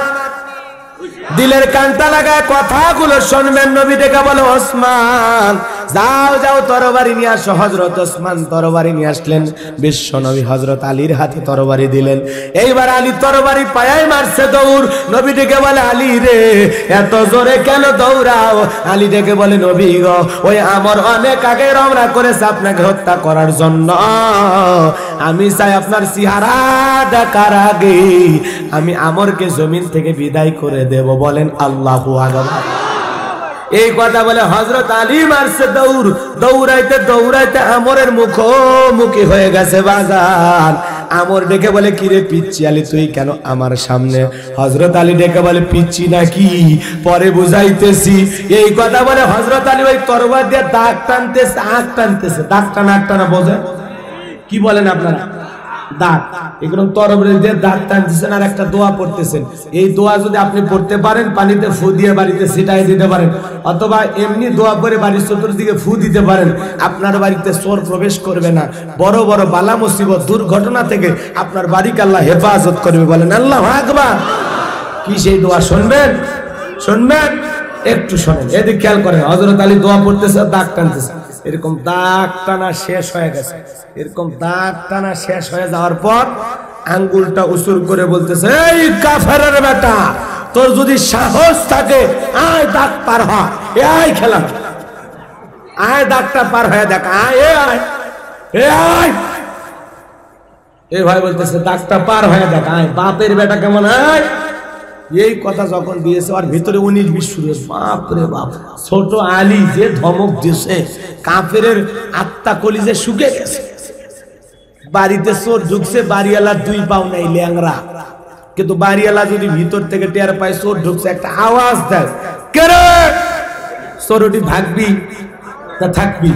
A: দিলের কানটা লাগায় কথাগুলো শুনবেন। নবী ডেকে বলে ওসমান যাও যাও তরবারি নিয়ে আসো। হযরত ওসমান তরবারি নিয়ে আসলেন। বিশ্ব নবী হযরত আলীর হাতে তরবারি দিলেন। এইবার আলী তরবারি পায়াই মারছে দৌড়। নবী ডেকে বলে আলী রে, এত জোরে কেন দৌড়াও? আলী ডেকে বলে নবী গো, ওই আমর অনেক আগে রওনা করেছে আপনাকে হত্যা করার জন্য। আমি চাই আপনার চেহারা দেখার আগে আমি আমরকে জমিন থেকে বিদায় করে দেব। বলেন আল্লাহু আকবার। এই কথা বলে হযরত আলী মারছে দৌড়। দৌড়াইতে দৌড়াইতে আমরের মুখোমুখি হয়ে গেছে বাজার। আমর ডেকে বলে কিরে পিচ্ছি আলী, তুই কেন আমার সামনে? হযরত আলী ডেকে বলে পিচ্ছি নাকি, পরে বুঝাইতেছি। এই কথা বলে হযরত আলী ওই তরবারি দিয়ে দাগ টানতেছে, আগ টানতেছে। দাগ টানা আগ টানা বোঝেন? কি বলেন আপনারা? দাগ, এগুলো তরবারি দিয়ে দাগ টানতেছেন আর একটা দোয়া পড়তেছেন। এই দোয়া যদি আপনি পড়তে পারেন, পানিতে ফু দিয়ে বাড়িতে ছিটাই দিতে পারেন, অথবা এমনি দোয়া করে বাড়ির চতুর্দিকে ফু দিতে পারেন, আপনার বাড়িতে চোর প্রবেশ করবে না। বড় বড় বালা মুসিবত দুর্ঘটনা থেকে আপনার বাড়িকে আল্লাহ হেফাজত করবে। বলেন আল্লাহু আকবার। কি সেই দোয়া শুনবেন? শুনবেন? একটু শোনেন, এদিকে খেয়াল করেন। হযরত আলী দোয়া পড়তেছে, দাগ টানতেছে। এরকম দাগ টানা শেষ হয়ে গেছে। এরকম দাগ টানা শেষ হয়ে যাওয়ার পর আঙ্গুলটা উসুর করে বলতেছে, এই কাফেরের বেটা, তোর যদি সাহস থাকে আয় দাগ পার হ, আয় খেলা, আয় দাগটা পার হয়ে দেখ, আয় আয় আয়। এই ভাই বলতেছে দাগটা পার হয়ে দেখ, আয়। বাপের বেটা কেমন আয়? এই কথা যখন দিয়েছে আর ভিতরে 19-20 শুরু। বাপ রে বাপ, ছোট আলী যে ধমক দিয়েছে, কাফেরের আত্মা কলিজে শুকে গেছে। বাড়িতে চোর ঢুকছে, বাড়িওয়ালার 2 পাও নাই, ল্যাংরা। কিন্তু বাড়িওয়ালা যদি ভিতর থেকে টের পায় চোর ঢুকছে, একটা আওয়াজ দেয়, কে রে? চোরটি ভাগবি না থাকবি?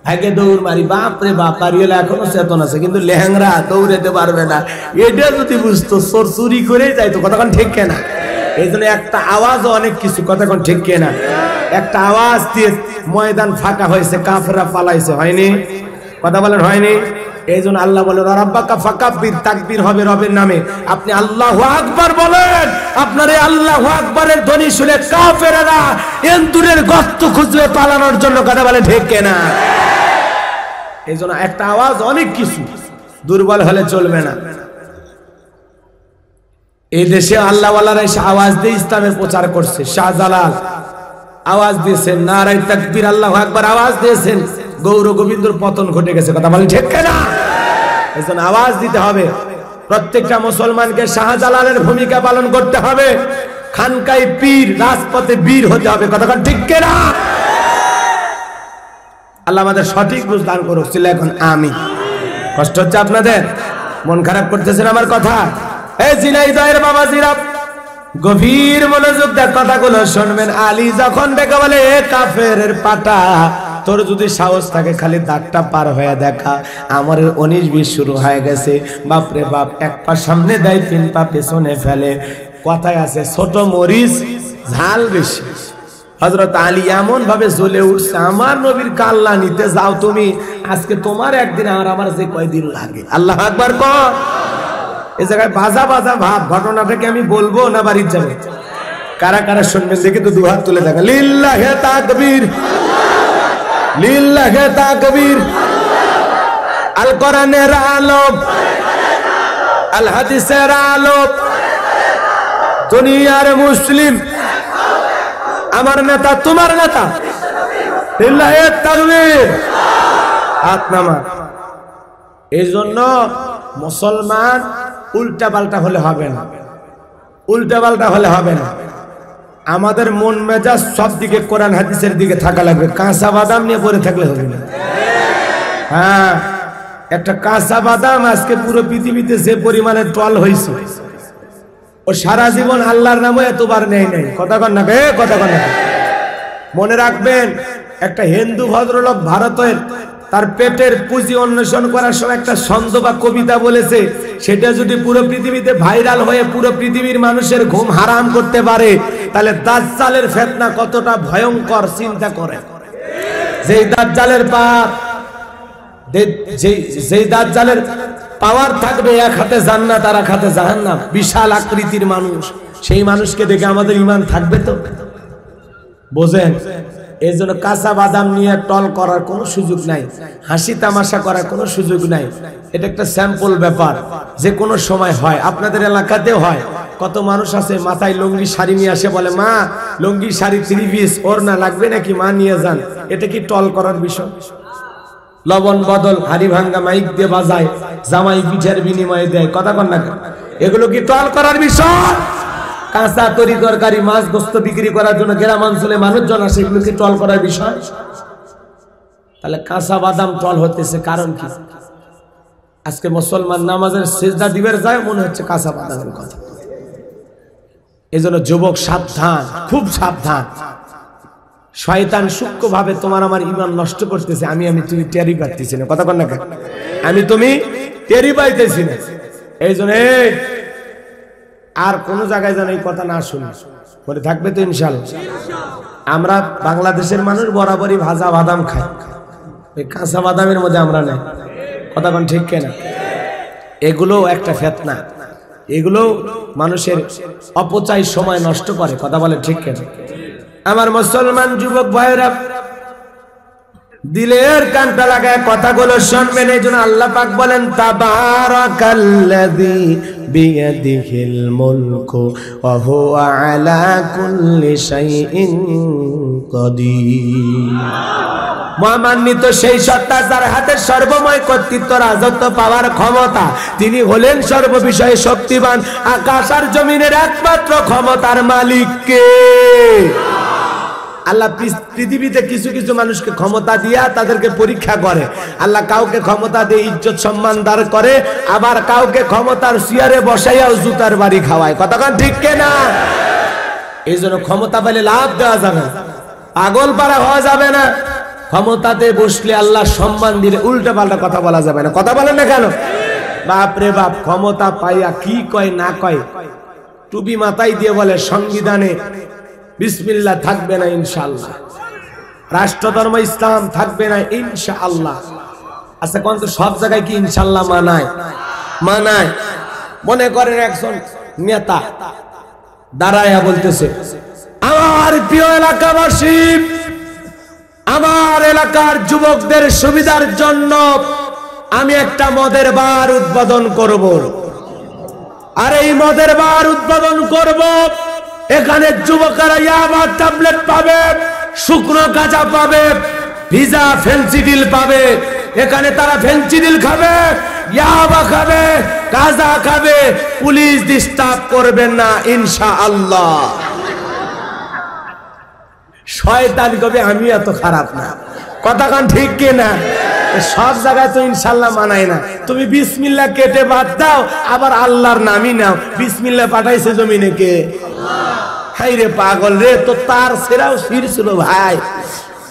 A: আগে দৌড় মারি, বাপ রে বাপ, বাড়িওয়ালা এখনো চেতন আছে কিন্তু লেহেংরা দৌড়াতে পারবে না। এটা যদি বুঝতো চোর চুরি করে যাইতো, কতক্ষণ ঠিক কেনা। এই জন্য একটা আওয়াজও অনেক কিছু, কতক্ষণ ঠিক কেনা। একটা আওয়াজ দিয়ে ময়দান ফাঁকা হয়েছে, কাফেররা পালাইছে, হয়নি? কথা বলেন হয়নি? এই জন্য আল্লাহ বলে রাব্বাকা ফাকাব্বির, তাকবীর হবে রবের নামে। আপনি আল্লাহু আকবার বলেন, আপনার এই আল্লাহু আকবারের ধ্বনি শুনে কাফেররা এন্দুরের গর্ত খুঁজবে পালানোর জন্য, কথা বলে ঠিক কিনা। এই জন্য একটা আওয়াজ অনেক কিছু, দুর্বল হলে চলবে না। এই দেশে আল্লাহওয়ালারা এসে আওয়াজ দিয়ে ইসলামের প্রচার করছে। শাহজালাল আওয়াজ দিয়েছেন, নারায়ে তাকবীর, আল্লাহু আকবার আওয়াজ দিয়েছেন, গৌর গোবিন্দর পতন ঘটে গেছে, কথা বলেন ঠিক কিনা। এই জন্য আওয়াজ দিতে হবে। প্রত্যেকটা মুসলমানকে শাহজালালের ভূমিকা পালন করতে হবে। খানকায় পীর, রাজপথে বীর হতে হবে, কথা বলেন ঠিক কিনা। আল্লাহ আমাদের সঠিক বুঝ দান করুক। ছিল এখন আমি কষ্ট হচ্ছে আপনাদের, মন খারাপ করতেছেন আমার কথা। এই জিনাইদহের বাবা জিরা, গভীর মনোযোগ দিয়ে কথাগুলো শুনবেন। আলী যখন ডেকে বলে, এ কাফেরের পাটা, তোর যদি সাহস থাকে খালি দাগটা পার হয়ে দেখা, আমার 19-20 শুরু হয়ে গেছে। বাপরে বাপ, এক পা সামনে দেয়, 3 পা পেছনে ফেলে। কথায় আছে ছোট মরিচ ঝাল বেশি। হযরত আলী এমন ভাবে জ্বলে উঠছে, আমার নবীর কাল্লা নিতে যাও তুমি, আজকে তোমার একদিন আর আমার যে কয়দিন লাগে। আল্লাহু আকবার কর। এই জায়গায় বাজা বাজা ভাব। ঘটনাটাকে আমি বলবো না বাড়ির যাবে? কারা কারা শুনবেন দেখি তো দুহাত তুলে দেখা। লিল্লাহে তাকবীর, লিল্লাহে তাকবীর। আল কোরআনের আলো, আল হাদিসের আলো, দুনিয়ার মুসলিম, আমার নেতা তোমার নেতা, লিল্লাহে তাকবীর। হাত নামা। এই জন্য মুসলমান উল্টা পাল্টা হলে হবে না, উল্টা পাল্টা হলে হবে না। আমাদের মন মেজাজ সব দিকে কোরআন হাদিসের দিকে থাকা লাগবে। কাঁচা বাদাম নিয়ে পড়ে থাকলে হবে না। হ্যাঁ, একটা কাঁচা বাদাম আজকে পুরো পৃথিবীতে যে পরিমাণে টল হয়েছে, ও সারা জীবন আল্লাহর নামে এতবার নেই নাই। কথা কন না, কথা কন না। মনে রাখবেন, একটা হিন্দু ভদ্রলোক ভারতের তার পেটের পুঁজি অন্বেষণ করার সময় একটা ছন্দ বা কবিতা বলেছে, সেটা যদি পুরো পৃথিবীতে ভাইরাল হয়ে পুরো পৃথিবীর মানুষের ঘুম হারাম করতে পারে, তাহলে দাজ্জালের ফিতনা কতটা ভয়ঙ্কর চিন্তা করে। যেই দাজ্জালের যেই দাজ্জালের পাওয়ার থাকবে, এক হাতে জান্নাত আর এক হাতে জাহান্নাম, বিশাল আকৃতির মানুষ, সেই মানুষকে দেখে আমাদের ঈমান থাকবে তো? বোঝেন? এই জন্য কাঁচা বাদাম নিয়ে টল করার কোনো সুযোগ নাই, হাসি তামাশা করার কোনো সুযোগ নাই। এটা একটা স্যাম্পল ব্যাপার, যে কোনো সময় হয়, আপনাদের এলাকাতেও হয়। কত মানুষ আছে মাথায় লুঙ্গি শাড়ি নিয়ে আসে, বলে মা লুঙ্গি শাড়ি 3 পিস ওর না লাগবে নাকি, মা নিয়ে যান। এটা কি টল করার বিষয়? লবণ বদল হাড়ি ভাঙ্গা মাইক দিয়ে বাজায়, জামাই পিঠের বিনিময়ে দেয়, কথা কন না। এগুলো কি টল করার বিষয়? কাঁচা তরি তরকারি, মাছ গোস্ত বিক্রি করার জন্য গ্রাম অঞ্চলে মানুষজন আসে, এগুলো কি টল করার বিষয়? তাহলে কাঁচা বাদাম টল হতেছে কারণ কি? আজকে মুসলমান নামাজের সিজদা দিবের যায়, মনে হচ্ছে কাঁচা বাদামের কথা। এই জন্য যুবক সাবধান, খুব সাবধান। শয়তান সূক্ষ্ম ভাবে তোমার আমার ঈমান নষ্ট করতেছে। আমি তুমি টেরি পাইতেছি না, কথা কন না। আমি তুমি টেরি পাইতেছি না। এই জন্য আর কোন জায়গায় যেন এই কথা না শুনি, মনে থাকবে তো ইনশাআল্লাহ। আমরা বাংলাদেশের মানুষ বরাবরই ভাজা বাদাম খাই, এই কাঁচা বাদামের মধ্যে আমরা নেই, কথা কোন ঠিক কিনা? এগুলো একটা ফিতনা, এগুলো মানুষের অপচয় সময় নষ্ট করে, কথা বলে ঠিক কিনা? আমার মুসলমান যুবক ভাইরা, দিলের কানটা লাগায় কথাগুলো শুনবেন। এই জন্য আল্লাহ পাক বলেন, তাবারাকাল্লাযী বিয়াদিহিল মুলকু ওয়া হুয়া আলা কুল্লি শাইইন কাদির। মহামান্বিত সেই সত্তা যার হাতে সর্বময় কর্তৃত্ব, রাজত্ব পাওয়ার ক্ষমতা, তিনি হলেন সর্ববিষয়ে শক্তিমান। আকাশ আর জমিনের একমাত্র ক্ষমতার মালিক কে? আল্লাহ পৃথিবীতে কিছু কিছু মানুষকে ক্ষমতা দিয়া তাদেরকে পরীক্ষা করে। আল্লাহ কাউকে ক্ষমতা দিয়ে ইজ্জত সম্মান দান করে, আবার কাউকে ক্ষমতার চেয়ারে বসাইয়াও জুতার বাড়ি খাওয়ায়, কথা কোন ঠিক কিনা? এই জন্য ক্ষমতা পেলে লাভ দেওয়া যাবে না, পাগল পারা হওয়া যাবে না। ক্ষমতাতে বসলে আল্লাহ সম্মান দিলে উল্টা পাল্টা কথা বলা যাবে না। কথা বলেন না কেন? বাপ রে বাপ, ক্ষমতা পাইয়া কি কয় না কয়, টুপি মাথায় দিয়ে বলে সংবিধানে বিসমিল্লাহ থাকবে না ইনশাআল্লাহ, রাষ্ট্রধর্ম ইসলাম থাকবে না ইনশাআল্লাহ। আচ্ছা কোন তো সব জায়গায় কি ইনশাআল্লাহ মানায়? মানায়। মনে করেন একজন নেতা দাঁড়ায়া বলতেছে, আমার প্রিয় এলাকাবাসী, আমার এলাকার যুবকদের সুবিধার জন্য আমি একটা মদের বার উদ্বোধন করব। আর এই মদের বার উদ্বোধন করব, এখানে যুবকেরা ইয়াবা ট্যাবলেট পাবে, শুকনো গাঁজা পাবে, ভিজা ফেন্সিডিল পাবে। এখানে তারা ফেন্সিডিল খাবে, ইয়াবা খাবে, গাঁজা খাবে, পুলিশ ডিস্টার্ব করবেন না ইনশাআল্লাহ। শয়তান কবে আমি এত খারাপ না। কথা কান ঠিক কিনা? সব জায়গায় তো ইনশাআল্লাহ মানায় না। তুমি বিসমিল্লাহ কেটে বাদ দাও, আবার আল্লাহর নামই নাও। বিসমিল্লাহ পাঠাইছে জমিনে কে? হাই রে পাগল রে, তো তার সেরাও ছিঁড়ছিল ভাই,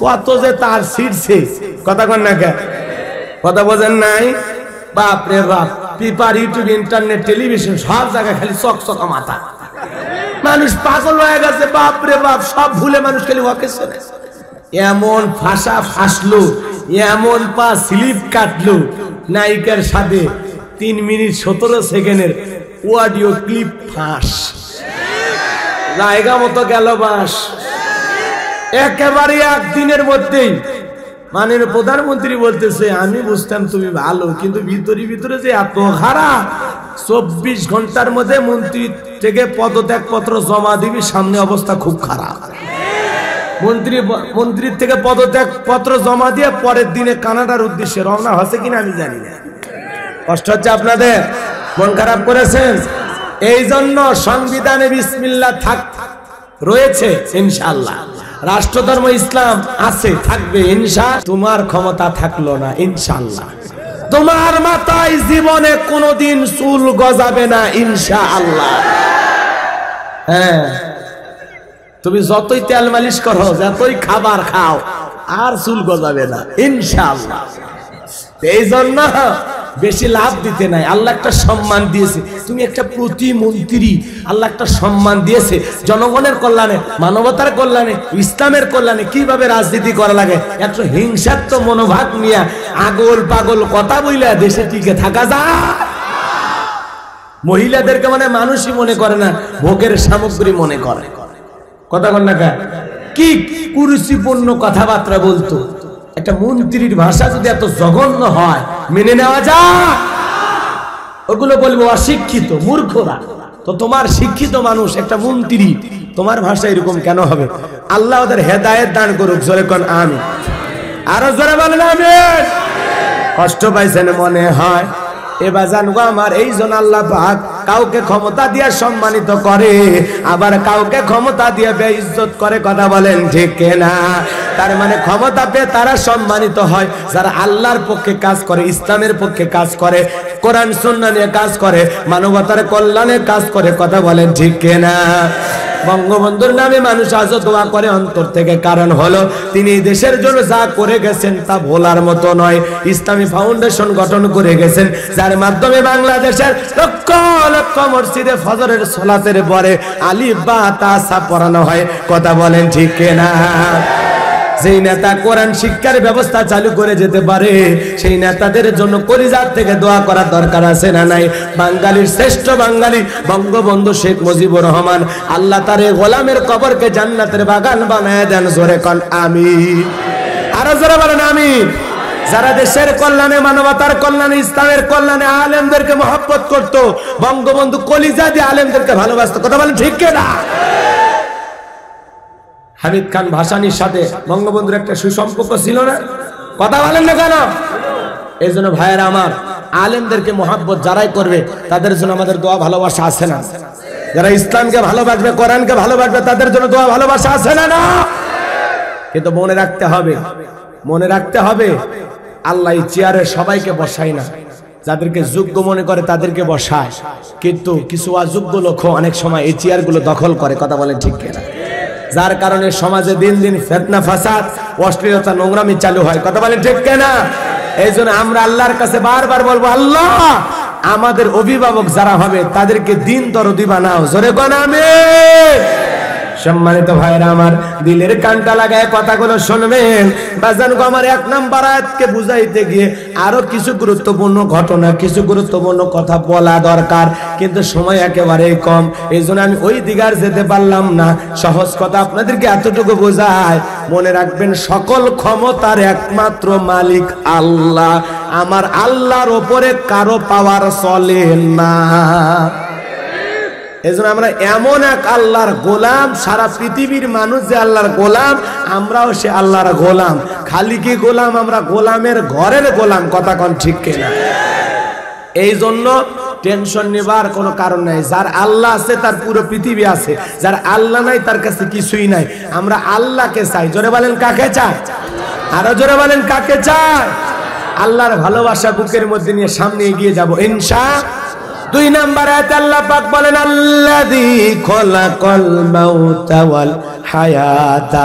A: কত যে তার ছিঁড়ছে। কথা কন না কে? কথা বোঝেন নাই? বাপ রে বাপ, পেপার, ইউটিউব, ইন্টারনেট, টেলিভিশন, সব জায়গায় খালি চকচকা মাথা। মানুষ পাগল হয়ে গেছে। বাপ রে বাপ, সব ভুলে মানুষ খালি ওকে শোনে। এমন ভাষা ফাঁসলো, এমন পা স্লিপ কাটলো, নায়িকার সাথে 3 মিনিট 17 সেকেন্ডের অডিও ক্লিপ ফাঁস, জায়গা মতো গেল বাস। একেবারে একদিনের মধ্যেই মাননীয় প্রধানমন্ত্রী বলতেছে, আমি বুঝতাম তুমি ভালো, কিন্তু ভিতরে ভিতরে যে এত খারাপ। 24 ঘন্টার মধ্যে মন্ত্রী থেকে পদত্যাগ পত্র জমা দিবি, সামনে অবস্থা খুব খারাপ। মন্ত্রীর থেকে পদত্যাগ পত্র জমা দিয়ে পরের দিনে কানাডার উদ্দেশ্যে রওনা হচ্ছে কিনা আমি জানি না। কষ্ট হচ্ছে আপনাদের? মন খারাপ করেছেন? এই জন্য সংবিধানে বিসমিল্লাহ রয়েছে ইনশাআল্লাহ, রাষ্ট্রধর্ম ইসলাম আছে, থাকবে ইনশাআল্লাহ। তোমার ক্ষমতা থাকলো না ইনশাআল্লাহ, তোমার মাথায় জীবনে কোনোদিন চুল গজাবে না ইনশাআল্লাহ। হ্যাঁ, তুমি যতই তেল মালিশ করো, যতই খাবার খাও, আর চুল গজাবে না ইনশাআল্লাহ। এই জন্য বেশি লাভ দিতে নাই। আল্লাহ একটা সম্মান দিয়েছে, তুমি একটা প্রতিমন্ত্রী, আল্লাহ একটা সম্মান দিয়েছে জনগণের কল্যাণে, মানবতার কল্যাণে, ইসলামের কল্যাণে। কিভাবে রাজনীতি করা লাগে, একটা হিংসাত্মক মনোভাব নিয়ে আগল পাগল কথা বইলে দেশে টিকে থাকা যায়? মহিলাদেরকে মানে মানুষই মনে করে না, ভোগের সামগ্রী মনে করে। কথা বল না, কি কুরুচিপূর্ণ কথাবার্তা বলতো। একটা মন্ত্রীর ভাষা যদি এত জঘন্য হয়, মেনে নেওয়া যায়? ওগুলো বলবো অশিক্ষিত, মূর্খরা। তো তোমার শিক্ষিত মানুষ একটা মন্ত্রী, তোমার ভাষা এরকম কেন হবে? আল্লাহ ওদের হেদায়েত দান করুক। জোরে কোন আমিন। আরো জোরে বলেন আমিন। কষ্ট পাইছেন মনে হয়? এবার জানবো আমার, এই জন্য আল্লাহ পাক কাউকে ক্ষমতা দিয়ে সম্মানিত করে, আবার কাউকে ক্ষমতা দিয়ে বেইজ্জত করে। কথা বলেন ঠিক না? তার মানে ক্ষমতা পেয়ে তারা সম্মানিত হয় যারা আল্লাহর পক্ষে কাজ করে, ইসলামের পক্ষে কাজ করে, কোরআন সুন্নাহ নিয়ে কাজ করে, মানবতার কল্যাণে কাজ করে। কথা বলেন ঠিক না? বঙ্গবন্ধুর নামে মানুষ আজও দোয়া করে অন্তর থেকে, কারণ হলো তিনি দেশের জন্য যা করে গেছেন তা ভোলার মতো নয়। ইসলামী ফাউন্ডেশন গঠন করে গেছেন, যার মাধ্যমে বাংলাদেশের লক্ষ লক্ষ মসজিদে ফজরের সালাতের পরে আলিফ বা তা সা পড়ানো হয়। কথা বলেন ঠিক না? যেই নেতা কোরআন শিক্ষার ব্যবস্থা চালু করে যেতে পারে, সেই নেতাদের জন্য কলিজার থেকে দোয়া করার দরকার আছে না নাই? বাঙালির শ্রেষ্ঠ বাঙালি বঙ্গবন্ধু শেখ মুজিবুর রহমান, আল্লাহ তার গোলামের কবরকে জান্নাতের বাগান বানায় দেন। জোরে কোন আমিন। আরো জোরে বলেন আমিন। যারা দেশের কল্যাণে, মানবতার কল্যাণে, ইসলামের কল্যাণে আলেমদেরকে মহব্বত করত, বঙ্গবন্ধু কলিজা দিয়ে আলেমদেরকে ভালোবাসত। কথা বলেন ঠিক না? হামিদ খান ভাসানীর সাথে বঙ্গবন্ধুর একটা সুসম্পর্ক ছিল না? কথা বলেন না কেন? এই জন্য ভাইয়েরা আমার, আলেমদেরকে মহব্বত যারাই করবে তাদের জন্য আমাদের দোয়া ভালোবাসা আছে না? যারা ইসলামকে ভালোবাসবে, কোরআনকে ভালোবাসবে, তাদের জন্য দোয়া ভালোবাসা আছে না? না? কিন্তু মনে রাখতে হবে, মনে রাখতে হবে, আল্লাহ এই চেয়ারে সবাইকে বসায় না, যাদেরকে যোগ্য মনে করে তাদেরকে বসায়, কিন্তু কিছু অযোগ্য লোক অনেক সময় এই চেয়ারগুলো দখল করে। কথা বলেন ঠিক কিনা? যার কারণে সমাজে দিন দিন ফিতনা ফাসাদ, অশ্লীলতা নোংরামি চালু হয়। কথা বলেন ঠিক কিনা? এই জন্য আমরা আল্লাহর কাছে বারবার বলবো, আল্লাহ আমাদের অভিভাবক যারা হবে তাদেরকে দিন দরদি বানাও। জোরে কোন আমিন। সম্মানিত ভাইরা আমার, দিলের কানটা লাগায় কথাগুলো শুনবেন। বাজান গো আমার 1 নাম্বার আয়াতকে বুঝাইতে গিয়ে আরো কিছু গুরুত্বপূর্ণ ঘটনা, কিছু গুরুত্বপূর্ণ কথা বলা দরকার, কিন্তু সময় একেবারেই কম। এই জন্য আমি ওই দিকে আর যেতে পারলাম না। সহজ কথা আপনাদেরকে এতটুকু বোঝায়, মনে রাখবেন সকল ক্ষমতার একমাত্র মালিক আল্লাহ। আমার আল্লাহর ওপরে কারো পাওয়ার চলে না। এজন্য আমরা এমন এক আল্লাহর গোলাম, সারা পৃথিবীর মানুষ যে আল্লাহর গোলাম, আমরাও সে আল্লাহর গোলাম। খালি কি গোলাম, আমরা গোলামের ঘরের গোলাম। কথা কোন ঠিক কিনা? এই জন্য টেনশন নেবার কোনো কারণ নাই। যার আল্লাহ আছে তার পুরো পৃথিবী আছে, যার আল্লাহ নাই তার কাছে কিছুই নাই। আমরা আল্লাহকে চাই। জোরে বলেন কাকে চাই? আরো জোরে বলেন কাকে চাই? আল্লাহর ভালোবাসা বুকের মধ্যে নিয়ে সামনে এগিয়ে যাব ইনশাআল্লাহ। 2 নাম্বার আয়াতে আল্লাহ পাক বলেন, আল্লাযী খলাকাল মাউতা ওয়াল হায়াতা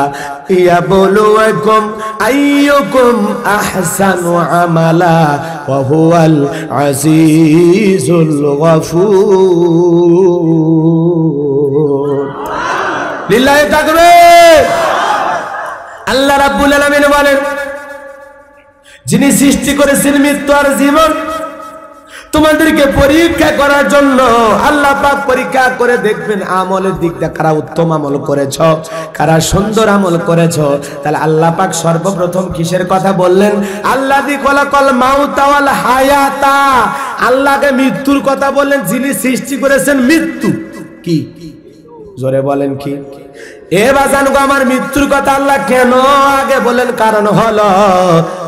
A: লিয়াবলুয়াকুম আইয়ুকুম আহসানু আমালা ওয়া হুয়াল আজিজুল গফুর। লিল্লাহি তাকবীর। আল্লাহ রাব্বুল আলামিন বলেন, যিনি সৃষ্টি করেছেন মৃত্যু আর জীবন তোমাদেরকে পরীক্ষা করার জন্য। আল্লাহ পাক পরীক্ষা করে দেখবেন আমলের দিক দিয়ে কারা উত্তম আমল করেছ, কারা সুন্দর আমল করেছ। তাহলে আল্লাহ পাক সর্বপ্রথম কিসের কথা বললেন? আল্লাযী খলাকাল মাউতা ওয়াল হায়াতা। আল্লাহকে মৃত্যুর কথা বললেন, যিনি সৃষ্টি করেছেন মৃত্যু। কি জোরে বলেন কি? এ বাজান গো আমার মৃত্যুর কথা আল্লাহ কেন আগে বলেন? কারণ হলো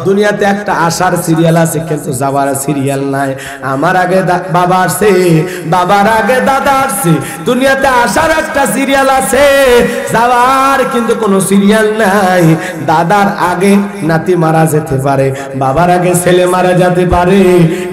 A: দুনিয়াতে একটা আসার সিরিয়াল আছে, কিন্তু যাবার সিরিয়াল নাই। আমার আগে বাবা আসছে, বাবার আগে দাদা আসছে। দুনিয়াতে আসার একটা সিরিয়াল আছে, যাওয়ার কিন্তু কোনো সিরিয়াল নাই। দাদার আগে নাতি মারা যেতে পারে, বাবার আগে ছেলে মারা যেতে পারে।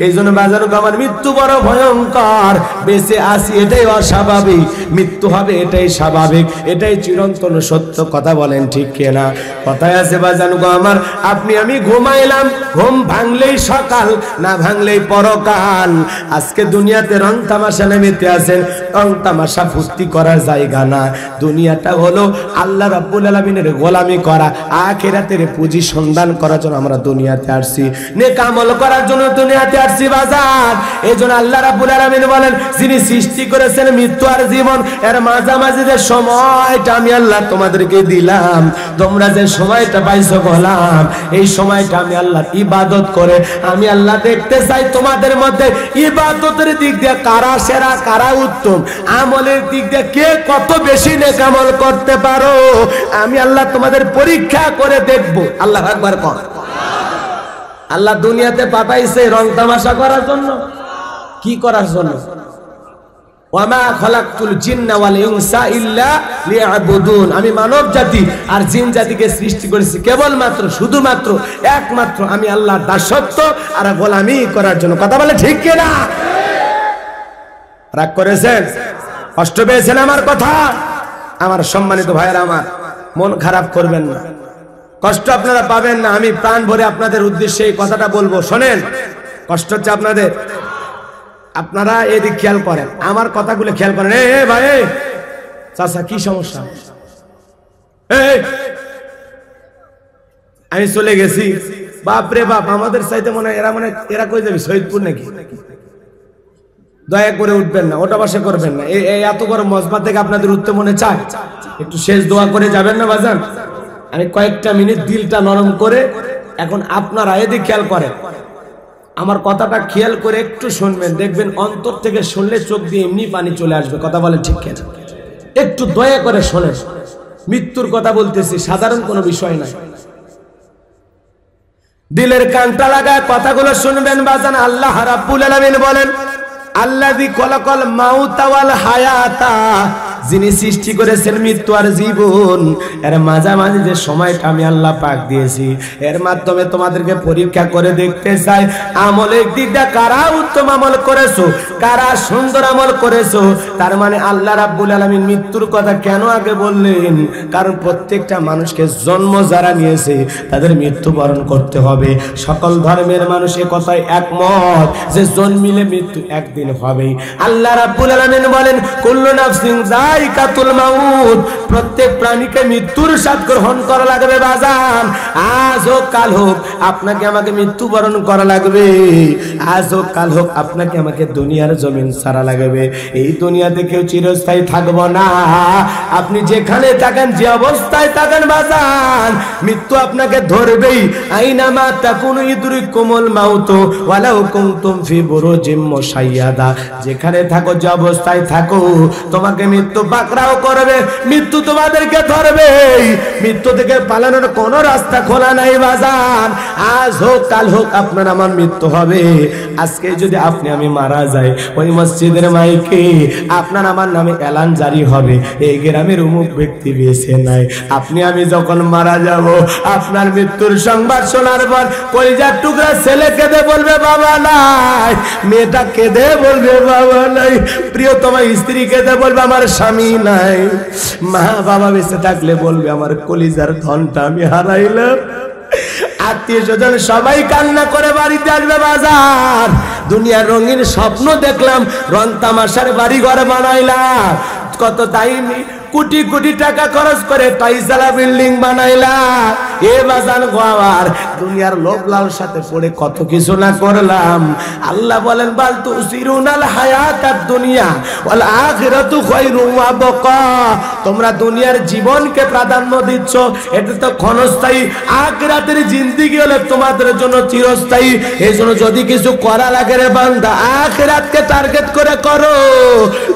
A: এই জন্য বাজান গো আমার মৃত্যু বড় ভয়ঙ্কর। বেঁচে আসি এটাই অস্বাভাবিক, মৃত্যু হবে এটাই স্বাভাবিক, এটাই চিরন্তন সত্য। কথা বলেন ঠিক কিনা? কথায় আছে বাজান গো আমার, আপনি আমি ঘুমাইলাম, ঘুম ভাঙলেই সকাল, না ভাঙলেই পরকাল। আজকে দুনিয়াতে রং তামাশা নেমেতে আছেন, রং তামাশা ফুর্তি করার জায়গা না। দুনিয়াটা হলো আল্লাহ রাব্বুল আলামিনের গোলামি করা, আখিরাতের পুঁজি সন্ধান করার জন্য আমরা দুনিয়াতে আসছি, নেক আমল করার জন্য দুনিয়াতে আসছি বাজার। এজন্য আল্লাহ রাব্বুল আলামিন বলেন, যিনি সৃষ্টি করেছেন মৃত্যু আর জীবন, এর মাঝামাঝি যে সময়টা আমি আল্লাহ তোমাদেরকে দিলাম, তোমরা যে সময়টা পাইছো গোলাম, এই সময়টা আমি আল্লাহর ইবাদত করে আমি আল্লাহ দেখতে চাই তোমাদের মধ্যে ইবাদতের দিক দিয়ে কারা সেরা, কারা উত্তম, আমলের দিক দিয়ে কে কত বেশি নেক আমল করতে পারো। আমি আল্লাহ তোমাদের পরীক্ষা করে দেখব। আল্লাহ আকবার কর। আল্লাহ দুনিয়াতে পাঠাইছে রং তামাশা করার জন্য? কি করার জন্য? ওয়ামা খলাকতুল জিন্না ওয়াল ইনসা ইল্লা লিয়াবুদুন। আমি মানব জাতি আর জিন জাতিকে সৃষ্টি করেছি কেবলমাত্র, শুধুমাত্র, একমাত্র আমি আল্লাহর দাসত্ব আর গোলামি করার জন্য। কথা বলে ঠিক কিনা? রাগ করেছেন? কষ্ট পেয়েছেন আমার কথা? আমার সম্মানিত ভাইয়েরা আমার, মন খারাপ করবেন না, কষ্ট আপনারা পাবেন না। আমি প্রাণ ভরে আপনাদের উদ্দেশ্যে এই কথাটা বলবো, শোনেন। কষ্ট হচ্ছে আপনাদের, আপনারা এদিক খেয়াল করেন, আমার কথাগুলো খেয়াল করেন। এ ভাই চাচা কি সমস্যা? আমি চলে গেছি, বাপ রে বাপ, আমাদের চাইতে মনে হয় এরা কই যাবি শহীদপুর নাকি? দয়া করে উঠবেন না, ওটা বাসা করবেন না। এই এত বড় মজমা থেকে আপনাদের উঠতে মনে চায়? একটু শেষ দোয়া করে যাবেন না বাজান? আমি কয়েকটা মিনিট দিলটা নরম করে, এখন আপনারা এদিক খেয়াল করেন, আমার কথাটা খেয়াল করে একটু শুনবেন, দেখবেন অন্তর থেকে শুনলে চোখ দিয়ে এমনি পানি চলে আসবে। কথা বলেন ঠিক কিনা? একটু দয়া করে শোনেন, মৃত্যুর কথা বলতেছি, সাধারণ কোনো বিষয় নয়। দিলের কানটা লাগায় কথাগুলো শুনবেন বাজান। আল্লাহ রাব্বুল আলামিন বলেন, আল্লাযী খলাকাল মাউতা ওয়াল হায়াতা, যিনি সৃষ্টি করেছেন মৃত্যু আর জীবন, এর মাঝামাঝি যে সময়টা আমি আল্লাহ পাক দিয়েছি, এর মাধ্যমে তোমাদেরকে পরীক্ষা করে দেখতে চাই আমলের দিকটা কারা উত্তম আমল করেছো, কারা সুন্দর আমল করেছো। তার মানে আল্লাহ রাব্বুল আলামিন মৃত্যুর কথা কেন আগে বললেন? কারণ প্রত্যেকটা মানুষকে জন্ম যারা নিয়েছে তাদের মৃত্যুবরণ করতে হবে। সকল ধর্মের মানুষ এ কথায় একমত যে জন্মিলে মৃত্যু একদিন হবেই। আল্লাহ রাব্বুল আলামিন বলেন কুল্লু নাফসিন যায়কাতুল মাউত, প্রত্যেক প্রাণীকে মৃত্যুর স্বাদ গ্রহণ করা লাগবে বাজান। আজ হোক কাল হোক আপনাকে আমাকে মৃত্যুবরণ করা লাগবে, আজ হোক কাল হোক আপনাকে আমাকে দুনিয়ার জমিন ছাড়া লাগবে। এই দুনিয়াতে কেউ চিরস্থায়ী থাকবো না। আপনি যেখানে থাকেন, যে অবস্থায় থাকেন বাজান, মৃত্যু আপনাকে ধরবেই। আইনামা তাকুনু ইদরিকুমুল মাউত ওয়ালাউ কুনতুম ফি বুরুজিম মুশাইয়াদা, যেখানে থাকো যে অবস্থায় থাকো তোমাকে মৃত্যু পাকড়াও করবে, মৃত্যু তোমাদেরকে ধরবে। মৃত্যু থেকে পালানোর কোনো রাস্তা খোলা নাই বাজান। আজ হোক কাল হোক আপনার আমার মৃত্যু হবে। আজকে যদি আপনি আমি মারা যাই, ওই মসজিদের মাইকে আপনার আমার নামে এলান জারি হবে, এই গ্রামের অমুক ব্যক্তি বেঁচে নাই। আপনি আমি যখন মারা যাব, আপনার মৃত্যুর সংবাদ শোনার পর কলিজার টুকরা ছেলে কেঁদে বলবে বাবা নাই, মেয়েটা কেঁদে বলবে বাবা নাই, প্রিয়তমা স্ত্রী কেঁদে বলবে আমার স্বামী নাই, মা বাবা বেঁচে থাকলে বলবে আমার কলিজার ধনটা আমি হারাইলাম। আত্মীয় স্বজন সবাই কান্না করে বাড়িতে আসবে বাজার। দুনিয়ার রঙিন স্বপ্ন দেখলাম, রং তামাশার বাড়ি ঘর বানাইলাম, কত দাইনি কোটি কোটি টাকা খরচ করে টাইসালা বিল্ডিং বানাইলাম। এ বাজান গোয়ার দুনিয়ার লোভ লালসাতে পড়ে কত কিছু না করলাম। আল্লাহ বলেন বাল তুসিরুনাল হায়াতাদ দুনিয়া ওয়াল আখিরাতু খায়রুম ওয়া বাকা, তোমরা দুনিয়ার জীবনকে প্রাধান্য দিচ্ছ, এটা তো ক্ষণস্থায়ী। আখিরাতের জিন্দেগি হলে তোমাদের জন্য চিরস্থায়ী। এজন্য যদি কিছু করা লাগে রে বান্দা, আখিরাতকে টার্গেট করে করো।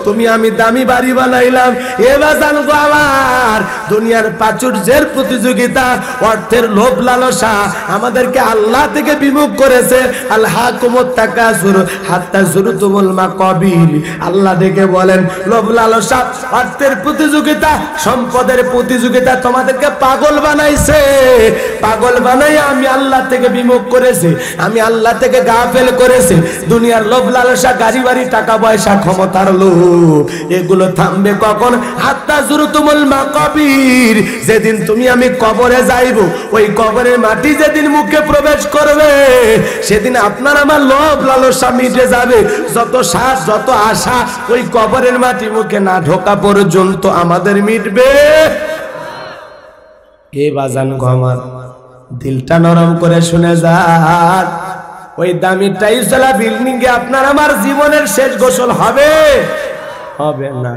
A: তুমি আমি দামি বাড়ি বানাইলাম, এ বাজান গোয়ার দুনিয়ার প্রাচুর্যের প্রতিযোগিতা, অর্থের লোভ লালসা আমাদেরকে আল্লাহ থেকে বিমুখ করেছে। আলহাকুমুত তাকাসুর হাত্তা যুরতুমুল মাকাবির, আল্লাহ দেখে বলেন লোভ লালসা, অর্থের প্রতিযোগিতা, সম্পদের প্রতিযোগিতা তোমাদেরকে পাগল বানাইছে। পাগল বানাই আমি আল্লাহ থেকে বিমুখ করেছে, আমি আল্লাহ থেকে গাফেল করেছে। দুনিয়ার লোভ লালসা, গাড়ি বাড়ি, টাকা পয়সা, ক্ষমতার লোভ, এগুলো থামবে কখন? হাত্তা যুরতুমুল মাকাবির, যেদিন তুমি আমি কবরে যাইব, ওই কবরের মাটি যেদিন মুখে প্রবেশ করবে, সেদিন আপনার আমার লোভ লালসা মিটে যাবে। যত শ্বাস যত আশা ওই কবরের মাটি মুখে না ঢোকা পর্যন্ত আমাদের মিটবে। এ বাজান গো আমার, দিলটা নরম করে শুনে যান, ওই দামি টাইলসওয়ালা বিল্ডিং এ আপনার আমার জীবনের শেষ গোসল হবে? হবে না।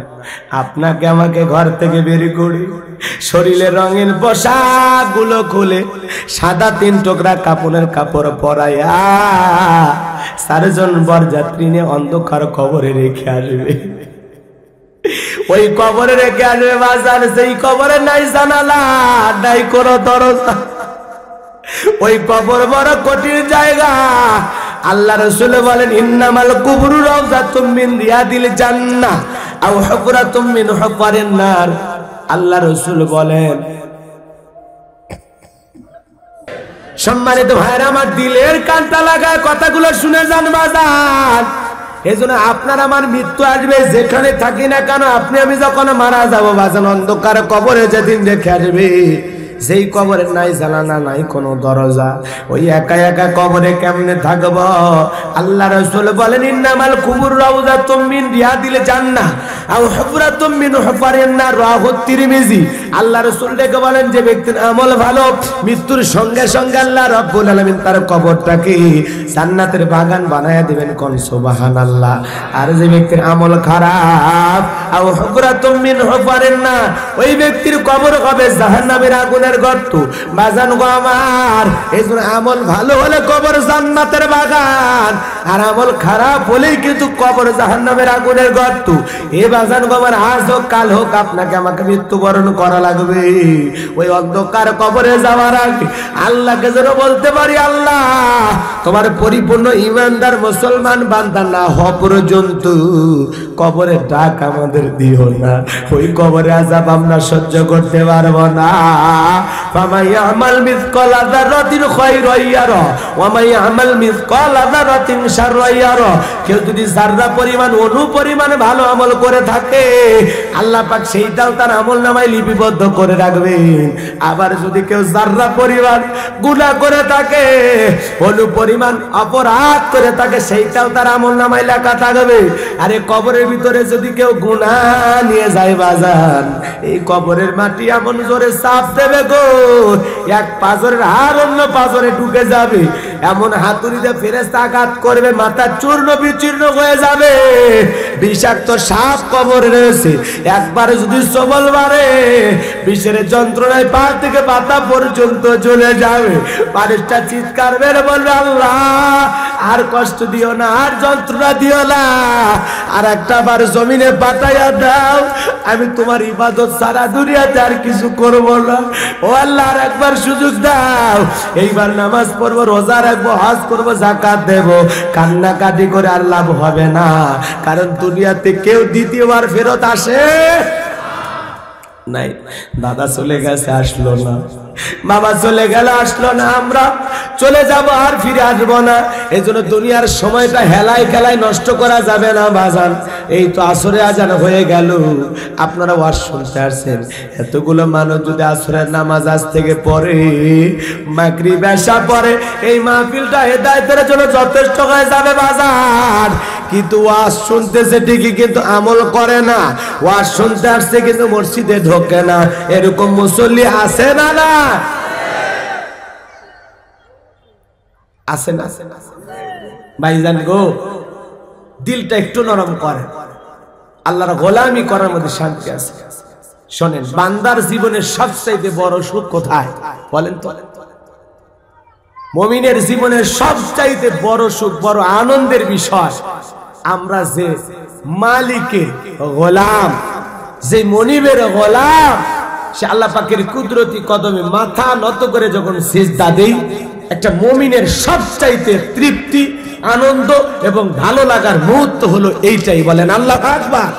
A: আপনাকে আমাকে ঘর থেকে বের করে শরীরের রঙিন পোশাক গুলো খুলে সাদা 3 টুকরা কাপড়ের কাপড় পরাইয়া 4 জন বরযাত্রী নিয়ে অন্ধকার কবরে রেখে আসবে। ওই কবরে রেখে আসবে বাজার, সেই কবরে নাই জানালা, নাই কোনো দরজা। ওই কবর বড় কঠিন জায়গা। আল্লাহ রাসূল বলেন ইন্নামাল কুবরু রাওযাতুম মিন রিয়াদিল জান্নাহ আও হুফরাতুম মিন হুফারিন নার। আল্লাহ রাসূল বলেন, সম্মানিত ভাইরা আমার, দিলের কানটা লাগায় কথাগুলো শুনে যান বাজান। এজন্য আপনার আমার মৃত্যু আসবে, যেখানে থাকি না কেন। আপনি আমি যখন মারা যাব বাজান, অন্ধকার কবরে যেদিন রেখে আসবে, যেই কবরে নাই জানালা, নাই কোনো দরজা, ওই একা একা কবরে কেমনে থাকব? আল্লাহ রাসূল বলেন ইন্নামাল কুবুর রাওযাতুম মিন রিয়াদিল জান্নাহ আও হুফরাতুম মিন হুফারিন নার, রাওয়াহু তিরমিজি। আল্লাহ রাসূল ডেকে বলেন, যে ব্যক্তির আমল ভালো, মৃত্যুর সঙ্গে সঙ্গে আল্লাহ রাব্বুল আলামিন তার কবরটাকে জান্নাতের বাগান বানায়া দিবেন। কোন সুবহানাল্লাহ। আর যে ব্যক্তির আমল খারাপ, আও হুফরাতুম মিন হুফারিন নার, ওই ব্যক্তির কবর হবে জাহান্নামের আগুনের আগুনের গর্ত। বাজান গো আমার, এই জন্য আমল ভালো হলে কবর জান্নাতের বাগান, আর আমল খারাপ হলেই কিন্তু কবর জাহান্নামের আগুনের গর্ত। এ বাজান গো আমার, আজ হোক কাল হোক আপনাকে আমাকে মৃত্যুবরণ করা লাগবে। ওই অন্ধকার কবরে যাওয়ার আগে আল্লাহকে যেন বলতে পারি, আল্লাহ তোমার পরিপূর্ণ ইমানদার মুসলমান বান্দা না হওয়া পর্যন্ত কবরের ডাক আমাদের দিও না। ওই কবরে আযাব আমরা সহ্য করতে পারবো না। ফামাই আমাল মিসকালা যাররাতিন খায়রান ইয়ারা ওয়া মাই আমাল মিসকালা যাররাতিন শাররান ইয়ারা। কেউ যদি যাররা পরিমাণ অনু পরিমাণ ভালো আমল করে থাকে, আল্লাহ পাক সেইটাও তার আমলনামায় লিপিবদ্ধ করে রাখবেন। আবার যদি কেউ যাররা পরিমাণ গুনাহ করে থাকে, অনু পরিমাণ অপরাধ করে থাকে, সেইটাও তার আমলনামায় লেখা থাকবে। আরে কবরের ভিতরে যদি কেউ গুনাহ নিয়ে যায় বাজান, এই কবরের মাটি এমন জোরে চাপ দেবে গো, এক পাঁজরের হাড় অন্য পাঁজরে ঢুকে যাবে, এমন হাতুড়িতে ফেরেশতা আঘাত করবে, মাথা চূর্ণ বিচূর্ণ হয়ে যাবে। বিষাক্ত সাপ কবরে রয়েছে, একবারে যদি সবল মারে বিষের যন্ত্রণায় পা থেকে মাথা পর্যন্ত চলে যাবে। মানুষটা চিৎকার মেরে বলবে, আল্লাহ আর কষ্ট দিও না, আর যন্ত্রণা দিও না, আর একটা বার জমিনে পাঠাইয়া দাও, আমি তোমার ইবাদত সারা দুনিয়াতে আর কিছু করব না। ও আল্লাহ আর একবার সুযোগ দাও, এইবার নামাজ পড়বো, রোজা রাখবো, হজ করবো, যাকাত দেব। কান্নাকাটি করে আর লাভ হবে না, কারণ দুনিয়াতে কেউ দ্বিতীয়বার ফেরত আসে নাই। দাদা চলে গেছে, আসলো না, বাবা চলে গেল, আসলো না, আমরা চলে যাব আর ফিরে আসবো না। এই জন্য দুনিয়ার সময়টা হেলায় খেলায় নষ্ট করা যাবে না বাজান। এই তো আসরে আজান হয়ে গেল, আপনারা ওয়াজ শুনতে আসছেন, এতগুলো মানুষ যদি আসরের নামাজ আজ থেকে পড়ে, মাগরিব এশা পড়ে, এই মাহফিলটা হেদায়েতের জন্য যথেষ্ট হয়ে যাবে বাজান। কিন্তু ওয়াজ শুনতেছে ঠিকই, কিন্তু আমল করে না। ওয়াজ শুনতে আসছে কিন্তু মসজিদে ঢোকে না, এরকম মুসল্লি আছে না? না আছে না? ভাইজান গো, দিলটা একটু নরম করে, আল্লাহর গোলামি করার মধ্যে শান্তি আছে। শোনেন, বান্দার জীবনের সবচাইতে বড় সুখ কোথায় বলেন তো? মুমিনের জীবনের সবচাইতে বড় সুখ, বড় আনন্দের বিষয়, আমরা যে মালিকের গোলাম, যে মনিবের গোলাম, সে আল্লাহ পাকের কুদরতি কদমে মাথা নত করে যখন সিজদা দেই, একটা মুমিনের সবচাইতে তৃপ্তি, আনন্দ এবং ভালো লাগার মুহূর্ত হলো এইটাই। বলেন আল্লাহু আকবার।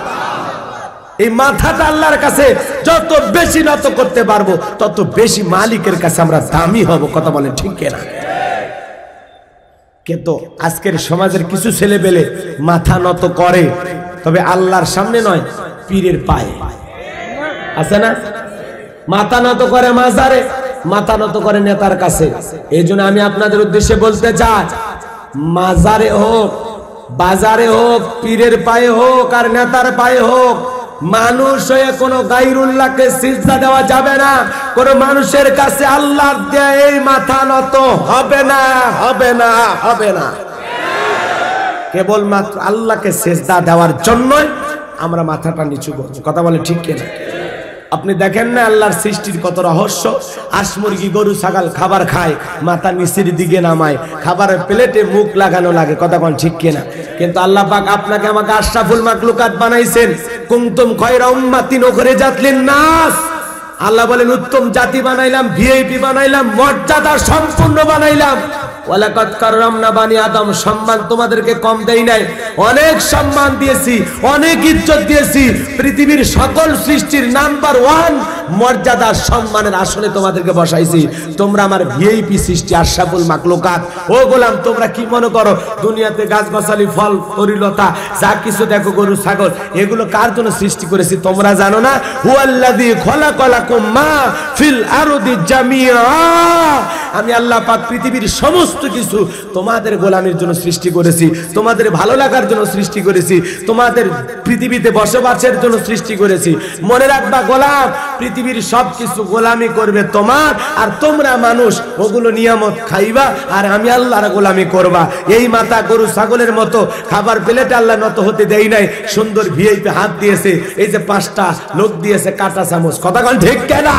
A: এই মাথাটা আল্লাহর কাছে যত বেশি নত করতে পারবো, তত বেশি মালিকের কাছে আমরা দামি হব। কথা বলেন ঠিক কিনা? কিন্তু আজকের সমাজের কিছু ছেলেবেলে মাথা নত করে, তবে আল্লাহর সামনে নয়, পীরের পায়ে। আছে না? মাথা নত করে মাজারে, মাথা নত করে নেতার কাছে। এই জন্য আমি আপনাদের উদ্দেশ্যে বলতে চাই, মাজারে হোক, বাজারে হোক, পীরের পায়ে হোক আর নেতার পায়ে হোক, মানুষ হয়ে কোনো গায়রুল্লাহকে সিজদা দেওয়া যাবে না। কোন মানুষের কাছে আল্লাহর দেয়া এই মাথা নত হবে না, হবে না, হবে না। কেবলমাত্র আল্লাহকে সিজদা দেওয়ার জন্যই আমরা মাথাটা নিচু করছি। কথা বলে ঠিক কিনা? আপনি দেখেন না আল্লাহর সৃষ্টির কত রহস্য। হাঁস মুরগি গরু ছাগল খাবার খায়, মাথা নিচের দিকে নামায়, খাবারের প্লেটে মুখ লাগানো লাগে। কথা বলেন ঠিক কিনা? কিন্তু আল্লাহ পাক আপনাকে আমাকে আশরাফুল মাখলুকাত বানাইছেন। কুনতুম খায়রা উম্মাতিন উখরিজাত লিন-নাস। আল্লাহ বলেন উত্তম জাতি বানাইলাম, ভিআইপি বানাইলাম, মর্যাদা সম্পূর্ণ বানাইলাম। ওয়ালাকাদ কাররামনা বানি আদম, সম্মান তোমাদেরকে কম দেই নাই, অনেক সম্মান দিয়েছি, অনেক ইজ্জত দিয়েছি। পৃথিবীর সকল সৃষ্টির নাম্বার 1 মর্যাদা সম্মানের আসনে তোমাদেরকে বসাইছি। তোমরা আমার ভিআইপি সৃষ্টি, আশরাফুল মাখলুকাত। ও গোলাম, তোমরা কি মনে করো দুনিয়াতে গাছগাছালি, ফল ফরিলতা যা কিছু দেখো, গরু ছাগল, এগুলো কার জন্য সৃষ্টি করেছি তোমরা জানো না? হুয়াল্লাযী খলাকালাকুম মা ফিল আরদি জামিআ। আমি আল্লাহ পাক পৃথিবীর সমস্ত কিছু তোমাদের গোলামের জন্য সৃষ্টি করেছি, তোমাদের ভালো লাগার জন্য সৃষ্টি করেছি, তোমাদের পৃথিবীতে বসবাসের জন্য সৃষ্টি করেছি। মনে রাখবা গোলাম, পৃথিবীর সবকিছু গোলামি করবে তোমার, আর তোমরা মানুষ ওগুলো নিয়ামত খাইবা, আর আমি আল্লাহর গোলামি করবা। এই মাথা গরু ছাগলের মতো খাবার প্লেটে আল্লাহ নত হতে দেই নাই। সুন্দর ভিআইপি হাত দিয়েছে, এই যে 5টা লোক দিয়েছে কাঁটা চামচ। কথা বল ঠিক কিনা?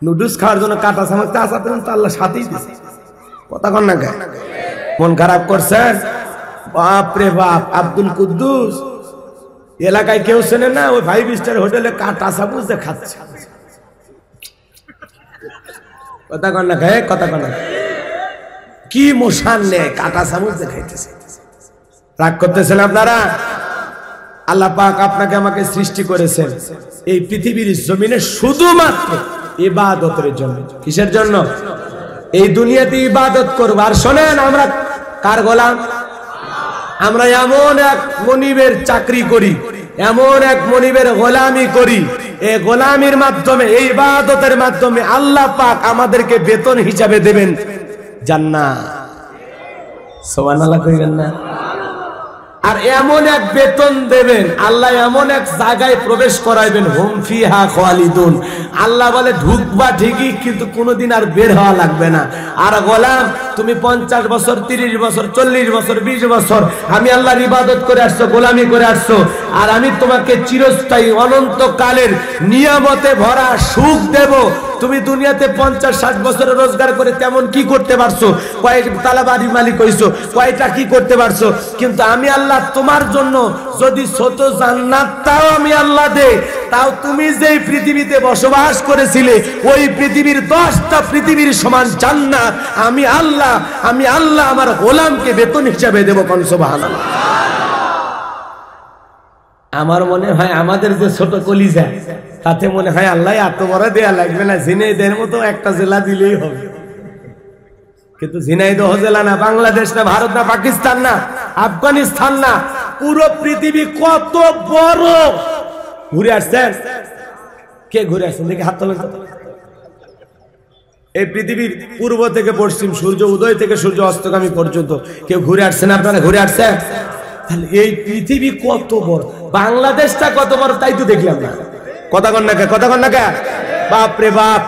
A: নুডলস খাওয়ার জন্য কাঁটা চামচ আসা পর্যন্ত আল্লাহ সাথেই দিচ্ছে। কথা কন না কেন? মন খারাপ করছেন? বাপ রে বাপ, আব্দুল কুদ্দুস এলাকায় কেউ চেনে না, ওই 5 স্টার হোটেলে কাঁটা চামচ খাচ্ছে। কথা কন না খায়, কথা কন না। কি মোশান নেই, কাঁটা চামচ খাইতেছে। রাগ করতেছেন আপনারা? আল্লাহ পাক আপনাকে আমাকে সৃষ্টি করেছেন এই পৃথিবীর জমিনে শুধুমাত্র ইবাদতের জন্য। কিসের জন্য? এই দুনিয়াতে ইবাদত করব। আর শোনেন, আমরা কার গোলাম? আমরা এমন এক মনিবের চাকরি করি, এমন এক মনিবের গোলামি করি, এই গোলামির মাধ্যমে, এই ইবাদতের মাধ্যমে আল্লাহ পাক আমাদেরকে বেতন হিসাবে দেবেন জান্নাত। সুবহানাল্লাহ কইবেন না? আর এমন এক বেতন দেবেন আল্লাহ, এমন এক জায়গায় প্রবেশ করাইবেন, হুম ফিহা খালিদুন। আল্লাহ বলে ঢুকবা ঠিকই, কিন্তু কোনোদিন আর বের হওয়া লাগবে না। আর গোলাম, তুমি 50 বছর, 30 বছর, 40 বছর, 20 বছর আমি আল্লাহর ইবাদত করে আসছো, গোলামি করে আসছো, আর আমি তোমাকে চিরস্থায়ী অনন্তকালের নিয়ামতে ভরা সুখ দেব। তুমি দুনিয়াতে 50-60 বছরের রোজগার করে তেমন কি করতে পারছো? কয়েক তালা বাড়ি মালিক হইছো, কয়টা কি করতে পারছো? কিন্তু আমি আল্লাহ তোমার জন্য যদি ছোট জান্নাতটাও আমি আল্লাহ দেই, তাও তুমি যেই পৃথিবীতে বসবাস করেছিলে ওই পৃথিবীর 10টা পৃথিবীর সমান জান্নাত আমি আল্লাহ আমার গোলামকে বেতন হিসাবে দেব। কোন সুবহানাল্লাহ। আমার মনে হয় আমাদের যে ছোট কলিজা, তাতে মনে হয় আল্লাহ এত বড় দেয়া লাগবে না, ঝিনাইদহের মতো একটা জেলা দিলেই হবে। কিন্তু ঝিনাইদহ জেলা না, বাংলাদেশ না, ভারত না, পাকিস্তান না, আফগানিস্তান না, পুরো পৃথিবী কত বড়। ঘুরে আসছেন? কে ঘুরে আসছেন দেখি হাত তোলেন। এই পৃথিবীর পূর্ব থেকে পশ্চিম, সূর্য উদয় থেকে সূর্য অস্তগামী পর্যন্ত কেউ ঘুরে আসছেন? আপনারা ঘুরে আসছেন? তাহলে এই পৃথিবী কত বড়, বাংলাদেশটা কত বড় তাই তো দেখলাম না। কথা কন না কে? কথা কন না কে? বাপ রে বাপ,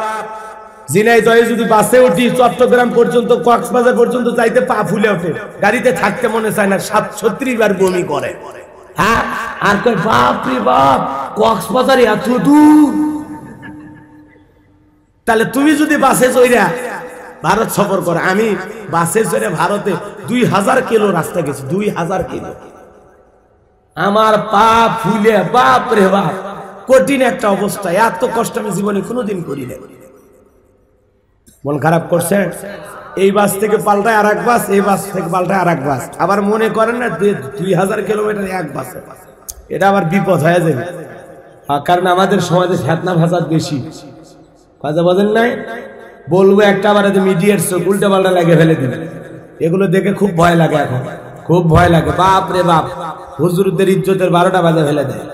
A: ঝিনাইদহে যদি বাসে উঠি চট্টগ্রাম পর্যন্ত, কক্সবাজার পর্যন্ত যাইতে পা ফুলে ওঠে, গাড়িতে থাকতে মনে চায় না, 37 বার বমি করে। হ্যাঁ, আর কই বাপ রে বাপ, কক্সবাজার এত দূর। তাহলে তুমি যদি বাসে চড়া ভারত সফর করো, আমি বাসে চড়ে ভারতে 2000 কিলো রাস্তা গেছি, 2000 কিলো। আমার পা ফুলে, বাপ রে বাপ, কঠিন একটা অবস্থা। এত কষ্ট আমি জীবনে কোনোদিন করি না। মন খারাপ করছে? এই বাস থেকে পাল্টায় আর এক বাস, এই বাস থেকে পাল্টায় আর এক বাস। আবার মনে করেন না 2000 কিলোমিটার এক বাসে, এটা আবার বিপদ হয়ে যাবে। কারণ আমাদের সমাজে ফেতনা ফাসাদ বেশি। কথা বলেন নাই? বলবো একটা, আবার মিডিয়ার চোখ উল্টা পাল্টা লাগে ফেলে দিবে। এগুলো দেখে খুব ভয় লাগে, এখন খুব ভয় লাগে। বাপ রে বাপ, হুজুরদের ইজ্জতের 12টা বাজে ফেলে দেয়।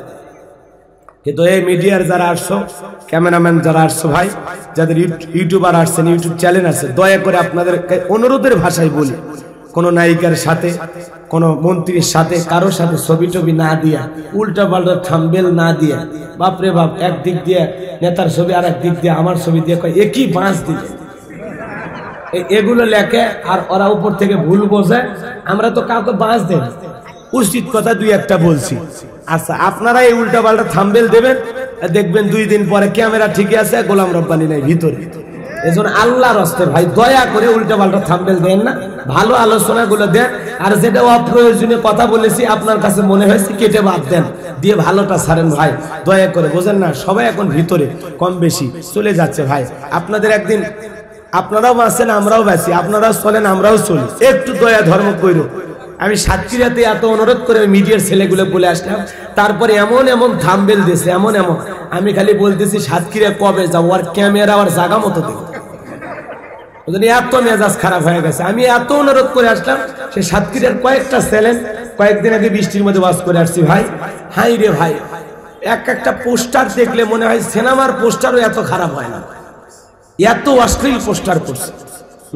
A: কিন্তু এই মিডিয়ার যারা আসছো, ক্যামেরাম্যান যারা আসছো ভাই, যাদের ইউটিউবার আসছেন, ইউটিউব চ্যানেল আছে, দয়া করে আপনাদের অনুরোধের ভাষায় বলি, কোন নায়িকার সাথে, কোন মন্ত্রীর সাথে, কারোর সাথে ছবি টবি না দিয়া, উল্টা পাল্টা থাম্বনেল না দিয়া, বাপরে বাপ, একদিক দিয়ে নেতার ছবি আর একদিক দিয়ে আমার ছবি দিয়ে কয় একই বাঁশ দিবে, এগুলো লেখে। আর ওরা উপর থেকে ভুল বোঝে। আমরা তো কাউকে বাঁশ দেন, উচিত কথা 2-1টা বলছি। আচ্ছা, আপনারা এই উল্টা পাল্টা থাম্বনেল দেবেন, দেখবেন 2 দিন পরে ক্যামেরা ঠিকই আছে, গোলাম রব্বানি নাই ভিতরে। এজন্য আল্লাহর রাস্তে ভাই দয়া করে উল্টা পাল্টা থাম্বনেল দেন না, ভালো আলোচনা গুলো দেন। আর যেটা অপ্রয়োজনীয় কথা বলেছি আপনার কাছে মনে হয়েছে, কেটে বাদ দেন, দিয়ে ভালোটা ছাড়েন ভাই, দয়া করে। বোঝেন না, সবাই এখন ভিতরে কম বেশি চলে যাচ্ছে ভাই। আপনাদের একদিন আপনারাও বাঁচেন, আমরাও বাঁচি, আপনারাও চলেন, আমরাও চলি, একটু দয়া ধর্ম কইরো। আমি সাতক্ষীরাতে এত অনুরোধ করে মিডিয়ার ছেলেগুলো বলে আসলাম, তারপরে এমন এমন থাম্বনেল দিয়েছে, এমন এমন। আমি খালি বলতেছি সাতক্ষীরা কবে যাবো, আর ক্যামেরা আর জায়গা মতো দেবো। এত মেজাজ খারাপ হয়ে গেছে। আমি এত অনুরোধ করে আসলাম, সে সাতক্ষীরার কয়েকটা ছেলে কয়েকদিন আগে বৃষ্টির মধ্যে বাস করে আসছি ভাই। হাই রে ভাই, একটা পোস্টার দেখলে মনে হয় সিনেমার পোস্টারও এত খারাপ হয় না, এত অশ্লীল পোস্টার করছে।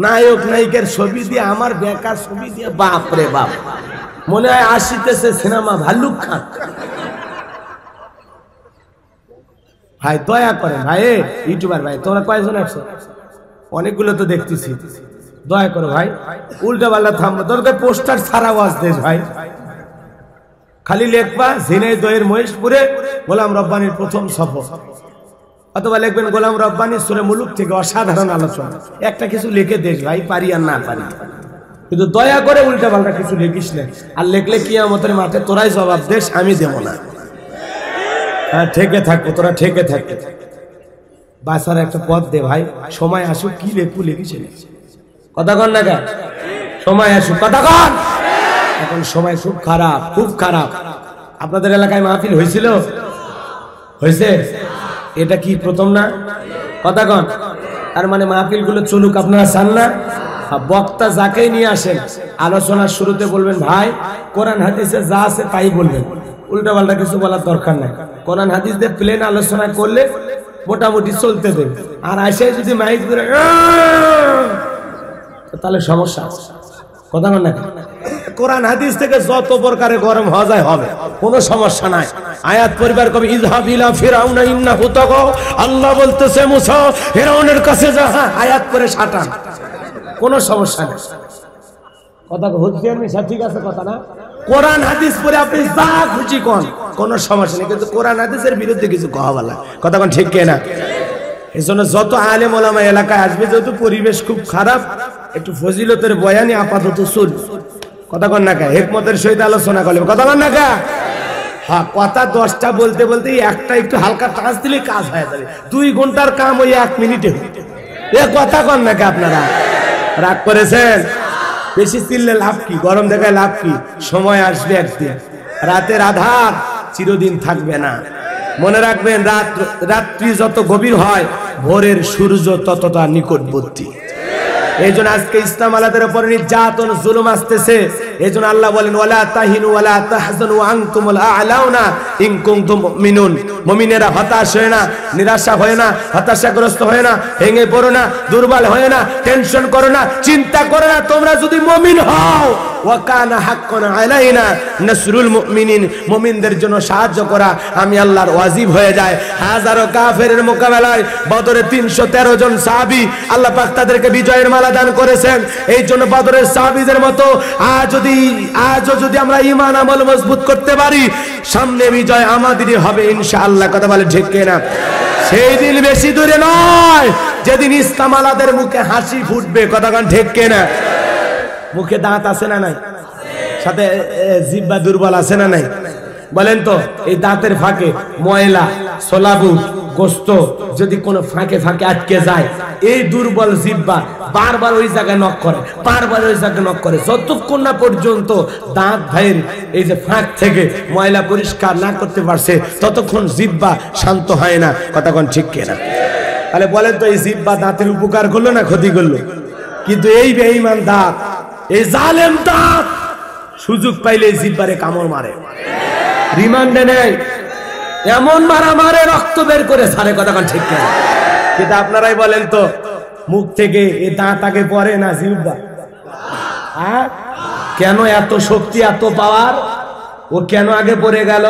A: নায়ক নায়িকার ছবি দিয়ে, আমার বেকার ছবি দিয়ে, বাপ রে বাপ, মনে হয় আসিতেছে সিনেমা ভাল্লুক খান। ভাই দয়া করেন ভাই, ইউটিউবার ভাই, তোমরা কয়জন আসছো? অনেকগুলো তো দেখতেছি, দয়া করো ভাই, উল্টা পাল্টা থামবো। তোর পোস্টার ছাড়া ওয়াজ দেশ ভাই, খালি লেখবা ঝিনাইদহের মহেশপুরে গোলাম রব্বানির প্রথম সফর, অথবা লিখবেন গোলাম রব্বানী সূরা মুলুক থেকে অসাধারণ আলোচনা, একটা কিছু লিখে দেখ ভাই, পারি আর না পারি, কিন্তু দয়া করে উল্টা পাল্টা কিছু লিখিস না। আর লিখলে কিয়ামতের মাঠে তোরাই জবাব দেশ, আমি দেব না। হ্যাঁ ঠেকে থাকবো, তোরা ঠেকে থাকবে। বাসার একটা পথ দে ভাই, সময় আসুক, কি লেখু লিখিস কথা কন না কেন, সময় আসুক কথা কন। এখন সময় খুব খারাপ, খুব খারাপ। আপনাদের এলাকায় মাহফিল হয়েছিল? হয়েছে? এটা কি প্রথম না? কথা কন। তার মানে মাহফিল গুলো চলুক, আপনারা চান না? বক্তা যাকেই নিয়ে আসেন আলোচনার শুরুতে বলবেন ভাই কোরআন হাদিসে যা আছে তাই বলবেন, উল্টা পাল্টা কিছু বলার দরকার নাই। কোরআন হাদিস দিয়ে প্লেন আলোচনা করলে মোটামুটি চলতে দেবে। আর আসে যদি মাইক ধরে তাহলে সমস্যা, কথা বল না। কোরআন হাদিস থেকে যত প্রকারে গরম হওয়া যায় হবে, কোনো সমস্যা নাই। আয়াত পরিবার কবি ইযহাব ইলা ফিরাউনা ইন্নাহু তাগা, আল্লাহ বলতেছে মুসা ফিরাউনের কাছে যা, আয়াত পরে সাটান, কোনো সমস্যা নেই। কথা হচ্ছে ঠিক আছে কথা না? কোরআন হাদিস পরে আপনি যা খুশি কোন, কোনো সমস্যা নেই, কিন্তু কোরআন হাদিসের বিরুদ্ধে কিছু কওয়া বলা কথা কোন ঠিক কিনা? এই জন্য যত আলেম ওলামা এলাকায় আসবে, যেহেতু পরিবেশ খুব খারাপ, একটু ফজিলতের বয়ানি আপাতত চল, কথা কন না কা, হিকমতের সহিত আলোচনা করলে কথা কন না কা। হ্যাঁ কথা 10টা বলতে বলতে একটা একটু হালকা টাচ দিলে কাজ হয়ে যাবে। 2 ঘন্টার কাম ওই 1 মিনিটে, এ কথা কন না কা। আপনারা রাগ করেছেন? বেশি চিল্লে লাভ কি, গরম দেখায় লাভ কি? সময় আসবে একদিন, রাতের আধার চিরদিন থাকবে না। মনে রাখবেন রাত্রি যত গভীর হয় ভোরের সূর্য ততটা নিকটবর্তী। এই জন্য আজকে ইসলাম আলাদের উপর নির্যাতন জুলুম আসতেছে। এই জন্য আল্লাহ বলেন ওয়ালা তাহিনু ওয়ালা তাহজানু আনতুমুল আ'লাউনা ইন কুনতুম মুমিনুন। মুমিনেরা হতাশ হয় না, নিরাশা হয় না, হতাশাগ্রস্ত হয় না, ভেঙে পড়ো না, দুর্বল হয় না, টেনশন করো না, চিন্তা করো না। তোমরা যদি মুমিন হও, ওয়া কানা হাক্কান আলাইনা নাসরুল মুমিনিন, মুমিনদের জন্য সাহায্য করা আমি আল্লাহর ওয়াজিব হয়ে যায়। হাজারো কাফেরের মোকাবেলায় বদরে 313 জন সাহাবী আল্লাহ পাক তাদেরকে বিজয়ের মালা দান করেছেন। এই জন্য বদরের সাহাবীদের মতো আজও যদি আমরা ঈমান আমল মজবুত করতে পারি, সামনে বিজয় আমাদেরই হবে ইনশাআল্লাহ। কথা বলে ঠিক কিনা? সেই দিন বেশি দূরে নয় যেদিন ইসলাম আলাদের মুখে হাসি ফুটবে। কথা কোন ঠিক কিনা? মুখে দাঁত আছে না নাই? সাথে জিহ্বা দুর্বল আছে না নাই? বলেন তো, এই দাঁতের ফাঁকে ময়লা, সোলাবুট, গোস্ত যদি কোনো ফাঁকে ফাঁকে আটকে যায়, এই দুর্বল জিহ্বা বারবার ওই জায়গায় নক করে, বারবার ওই জায়গায় নক করে, যতক্ষণ না পর্যন্ত দাঁত ভাইয়ের এই যে ফাঁক থেকে ময়লা পরিষ্কার না করতে পারছে ততক্ষণ জিহ্বা শান্ত হয় না। কথা কোন ঠিক কিনা? তাহলে বলেন তো, এই জিহ্বা দাঁতের উপকার করলো না ক্ষতি করলো? কিন্তু এই বেঈমান দাঁত, এই জালেম দাঁত সুযোগ পাইলে জিহ্বারে কামড় মারে, রিমান্ডে নেয়, এমন মারা মারে রক্ত বের করে ছাড়ে। কথা কোন ঠিক কিনা? কিন্তু আপনারাই বলেন তো, মুখ থেকে এই দাঁত আগে পড়ে না জিহ্বা? হ্যাঁ, কেন এত শক্তি, এত পাওয়ার? ও কেন আগে পড়ে গেল?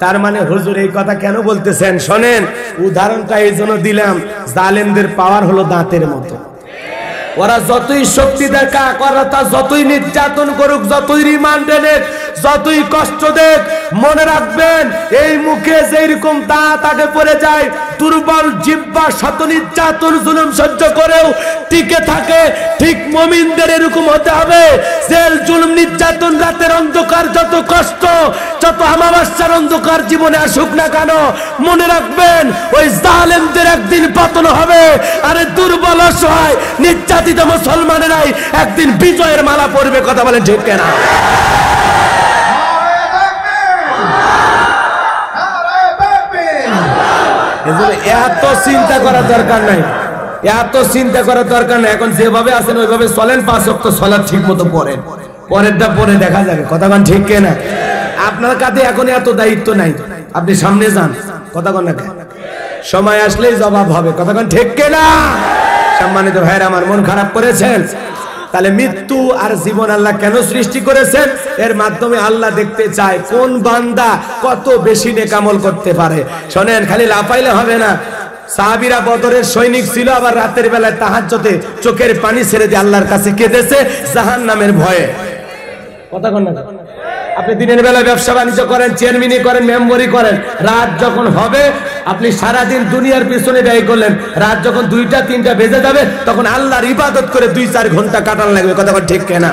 A: তার মানে হুজুর এই কথা কেন বলতেছেন শোনেন, উদাহরণটা এই জন্য দিলাম, জালেমদের পাওয়ার হলো দাঁতের মতো। ওরা যতই শক্তি দেখা করে, তা যতই নির্যাতন করুক, যতই রিমান্ডে নেক, যতই কষ্ট দেখ, মনে রাখবেন এই মুখে যেরকম দাঁত আগে পড়ে যায়, দুর্বল জিহ্বা শত নির্যাতন জুলুম সহ্য করেও টিকে থাকে, ঠিক মুমিনদের এরকম হতে হবে। জেল জুলুম নির্যাতন, রাতের অন্ধকার, যত কষ্ট, যত আমাবস্যার অন্ধকার জীবনে আসুক না কেন, মনে রাখবেন ওই জালেমদের একদিন পতন হবে। আরে দুর্বল অসহায় নির্যাতিত মুসলমানেরাই একদিন বিজয়ের মালা পরবে। কথা বলেন ঠিক কিনা? এত চিন্তা করার দরকার নাই, এত চিন্তা করার দরকার নাই। এখন যেভাবে আছেন ওইভাবে চলেন, 5 ওয়াক্ত সালাত ঠিক মতো পড়েন, পরেরটা পরে দেখা যাবে। কথা কোন ঠিক কিনা? আপনার কাছে এখন এত দায়িত্ব নাই, আপনি সামনে যান। কথা কোন না, সময় আসলেই জবাব হবে। কথা কোন ঠিক কিনা? সম্মানিত ভাইরা আমার, মন খারাপ করেছেন? তাহলে মৃত্যু আর জীবন আল্লাহ কেন সৃষ্টি করেছেন? এর মাধ্যমে আল্লাহ দেখতে চায় কোন বান্দা কত বেশি নেক আমল করতে পারে। শোনেন, খালি লাফাইলে হবে না। সাহাবীরা বদরের সৈনিক ছিল, আবার রাতের বেলায় তাহাজ্জুদে চোখের পানি ছেড়ে দিয়ে আল্লাহর কাছে কেঁদেছে জাহান্নামের ভয়ে। কথা কোন না? আপনি দিনের বেলা ব্যবসা বাণিজ্য করেন, চেয়ারম্যানি করেন, মেম্বরি করেন, রাত যখন হবে আপনি সারাদিন দুনিয়ার পিছনে ব্যয় করলেন, রাত যখন 2টা 3টা বেজে যাবে তখন আল্লাহর ইবাদত করে 2-4 ঘন্টা কাটানো লাগবে। কথা ঠিক কিনা?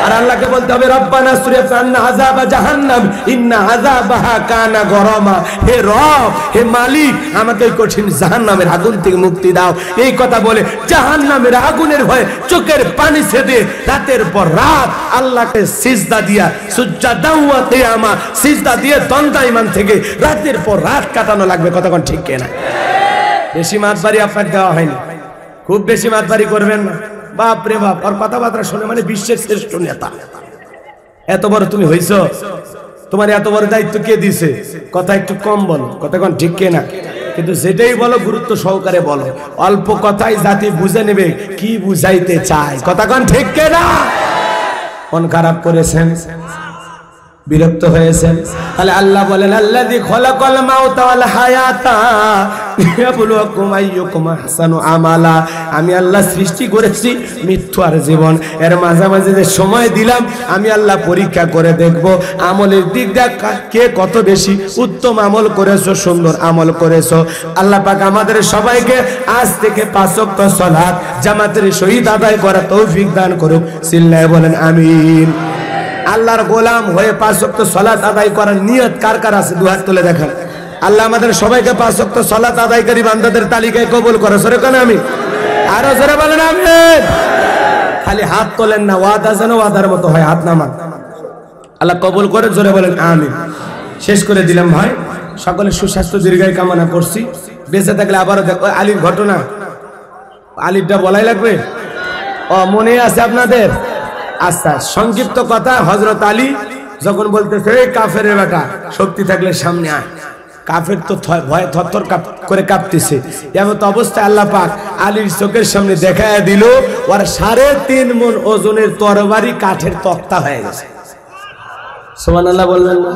A: আর আল্লাহকে বলতে হবে রব্বানা সুরিফ আন্না আযাবা জাহান্নাম ইন্না আযাবাহা কানা গরামা। হে রব, হে মালিক, আমাকে এই কঠিন জাহান্নামের আগুন থেকে মুক্তি দাও। এই কথা বলে জাহান্নামের আগুনের ভয়ে চোখের পানি ছেড়ে রাতের পর রাত আল্লাহকে সিজদা দিয়া সুজদা ওয়া কিয়ামা, সিজদা দিয়ে দণ্ডায়মান থেকে রাতের পর রাত কাটানো লাগবে। কথা ঠিক কিনা? বেশি মাতবাড়ি আপনাকে দেওয়া হয়নি, খুব বেশি মাতবাড়ি করবেন না। বাপ রে বাপ, আর কথাবার্তা শুনে মানে বিশ্বের শ্রেষ্ঠ নেতা। এত বড় তুমি হইছ, তোমার এত বড় দায়িত্ব কে দিছে? কথা একটু কম বলো। কথা ঠিক কিনা? কিন্তু যেটাই বলো গুরুত্ব সহকারে বলো। অল্প কথাই জাতি বুঝে নেবে কি বুঝাইতে চায়। কথা ঠিক কিনা? মন খারাপ করেছেন, বিরক্ত হয়েছেন, তাহলে আল্লাহ বলেন আল্লাযী খলাকাল মাউতা ওয়াল হায়াতা লিয়াবলুয়াকুম আইয়ুকুম আহসানু আমালা। আমি আল্লাহ সৃষ্টি করেছি মৃত্যু আর জীবন, এর মাঝামাঝি যে সময় দিলাম আমি আল্লাহ পরীক্ষা করে দেখব আমলের দিক দিয়ে কে কত বেশি উত্তম আমল করেছো, সুন্দর আমল করেছো। আল্লাহ পাক আমাদের সবাইকে আজ থেকে 5 ওয়াক্ত সালাত জামাতের সহিত আদায় করার তৌফিক দান করুক। চিল্লায়ে বলেন আমিন। আল্লাহর গোলাম হয়ে 5 ওয়াক্ত সালাত আদায় করার নিয়ত কার কার আছে? দুই হাত তুলে দেখান। আল্লাহ আমাদের সবাইকে 5 ওয়াক্ত সালাত আদায়কারী বান্দাদের তালিকায় কবুল করে। সরে কেন আমি আরো জোরে বলেন আমিন। খালি হাত তোলেন না, ওয়াদা যেন ওয়াদার মতো হয়। হাত নামান, আল্লাহ কবুল করে। জোরে বলেন আমিন। শেষ করে দিলাম ভাই, সকলের সুস্বাস্থ্য দীর্ঘায়ু কামনা করছি। বেঁচে থাকলে আবারও দেখো আলীর ঘটনা। আলীরটা বলাই লাগবে? মনে আছে আপনাদের? আচ্ছা, সংক্ষিপ্ত কথা। হযরত আলী যখন বলতেছে এই কাফেরের বেটা, শক্তি থাকলে সামনে আয়। কাফের তো ভয়ে থরথর করে কাঁপতেছে। এমন অবস্থায় আল্লাহ পাক আলীর চোখের সামনে দেখায় দিল ওর 3.5 মণ ওজনের তরবারি কাঠের তক্তা হয়ে গেছে। সুবহানাল্লাহ বললেন না?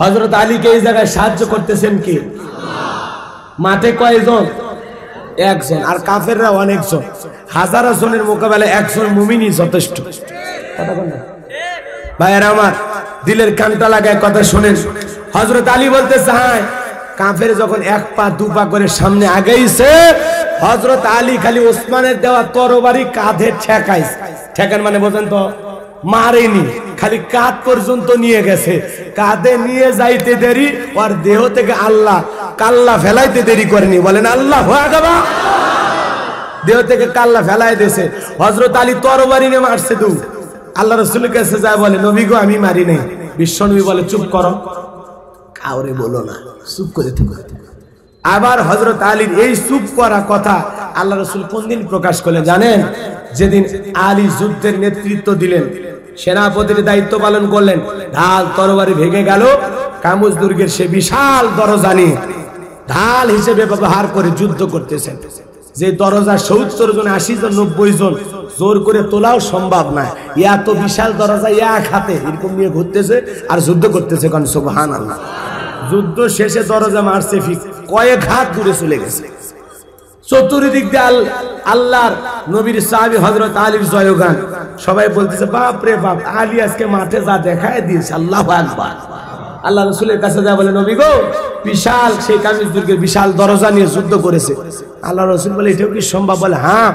A: হযরত আলীকে এই জায়গায় সাহায্য করতেছেন কি? মাঠে কয়জন? 1 জন, আর কাফেররা অনেকজন। হাজার জনের মোকাবেলায় 1 জন মুমিনই যথেষ্ট। ভাইয়েরা আমার, দিলের কানটা লাগায় কথা শুনেন। হযরত আলী বলতে চায়, কাফের যখন 1 পা 2 পা করে সামনে আগাইছে, হযরত আলী খালি ওসমানের দেওয়া তরবারি কাঁধে ঠেকাইছে। ঠেকান মানে বোঝেন তো? মারেনি, খালি কাঁধ পর্যন্ত নিয়ে গেছে। কাঁধে নিয়ে যাইতে দেরি, আর দেহ থেকে আল্লাহ কাল্লা ফেলাইতে দেরি করেনি। বলেন আল্লাহু আকবার। দেহ থেকে কাল্লা ফেলাই দিয়েছে। হযরত আলী তরবারি নিয়ে মারছে। আল্লাহ রাসূলের কাছে যায় বলে নবী গো আমি মারি নাই। বিশ্বনবী বলে চুপ করো, কাউরে বলো না, চুপ করে থাকো। আবার হযরত আলীর এই চুপ করা কথা আল্লাহ রাসূল কোন দিন প্রকাশ করলেন জানেন? যেদিন আলী যুদ্ধের নেতৃত্ব দিলেন, সেনাপতির দায়িত্ব পালন করলেন, ঢাল তরবারি ভেঙে গেল। কামুজ দুর্গের সে বিশাল দরজা নিয়ে ঢাল হিসেবে ব্যবহার করে যুদ্ধ করতেছেন। যে দরজা 70 জন 80 জন 90 জন জোর করে তোলাও সম্ভব না। এত বিশাল দরজা এক হাতে এরকম নিয়ে ঘুরতেছে আর যুদ্ধ করতেছে। কারণ সুবহানাল্লাহ, যুদ্ধ শেষে দরজা মারছে ঠিক কয়েক হাত দূরে চলে গেছে। চতুর্দিক দিয়ে আল্লাহর নবীর সাহাবী হযরত আলীর জয়গান। সবাই বলতেছে বাপ রে বাপ, আলী আজকে মাঠে যা দেখায় দিয়েছে। আল্লাহু আকবার। আল্লাহ রাসূলের কাছে যা বলে নবী গো, বিশাল সেই কামিজ দুর্গের বিশাল দরজা নিয়ে যুদ্ধ করেছে। আল্লাহ রাসূল বলে এটাও কি সম্ভব? বলে হ্যাঁ,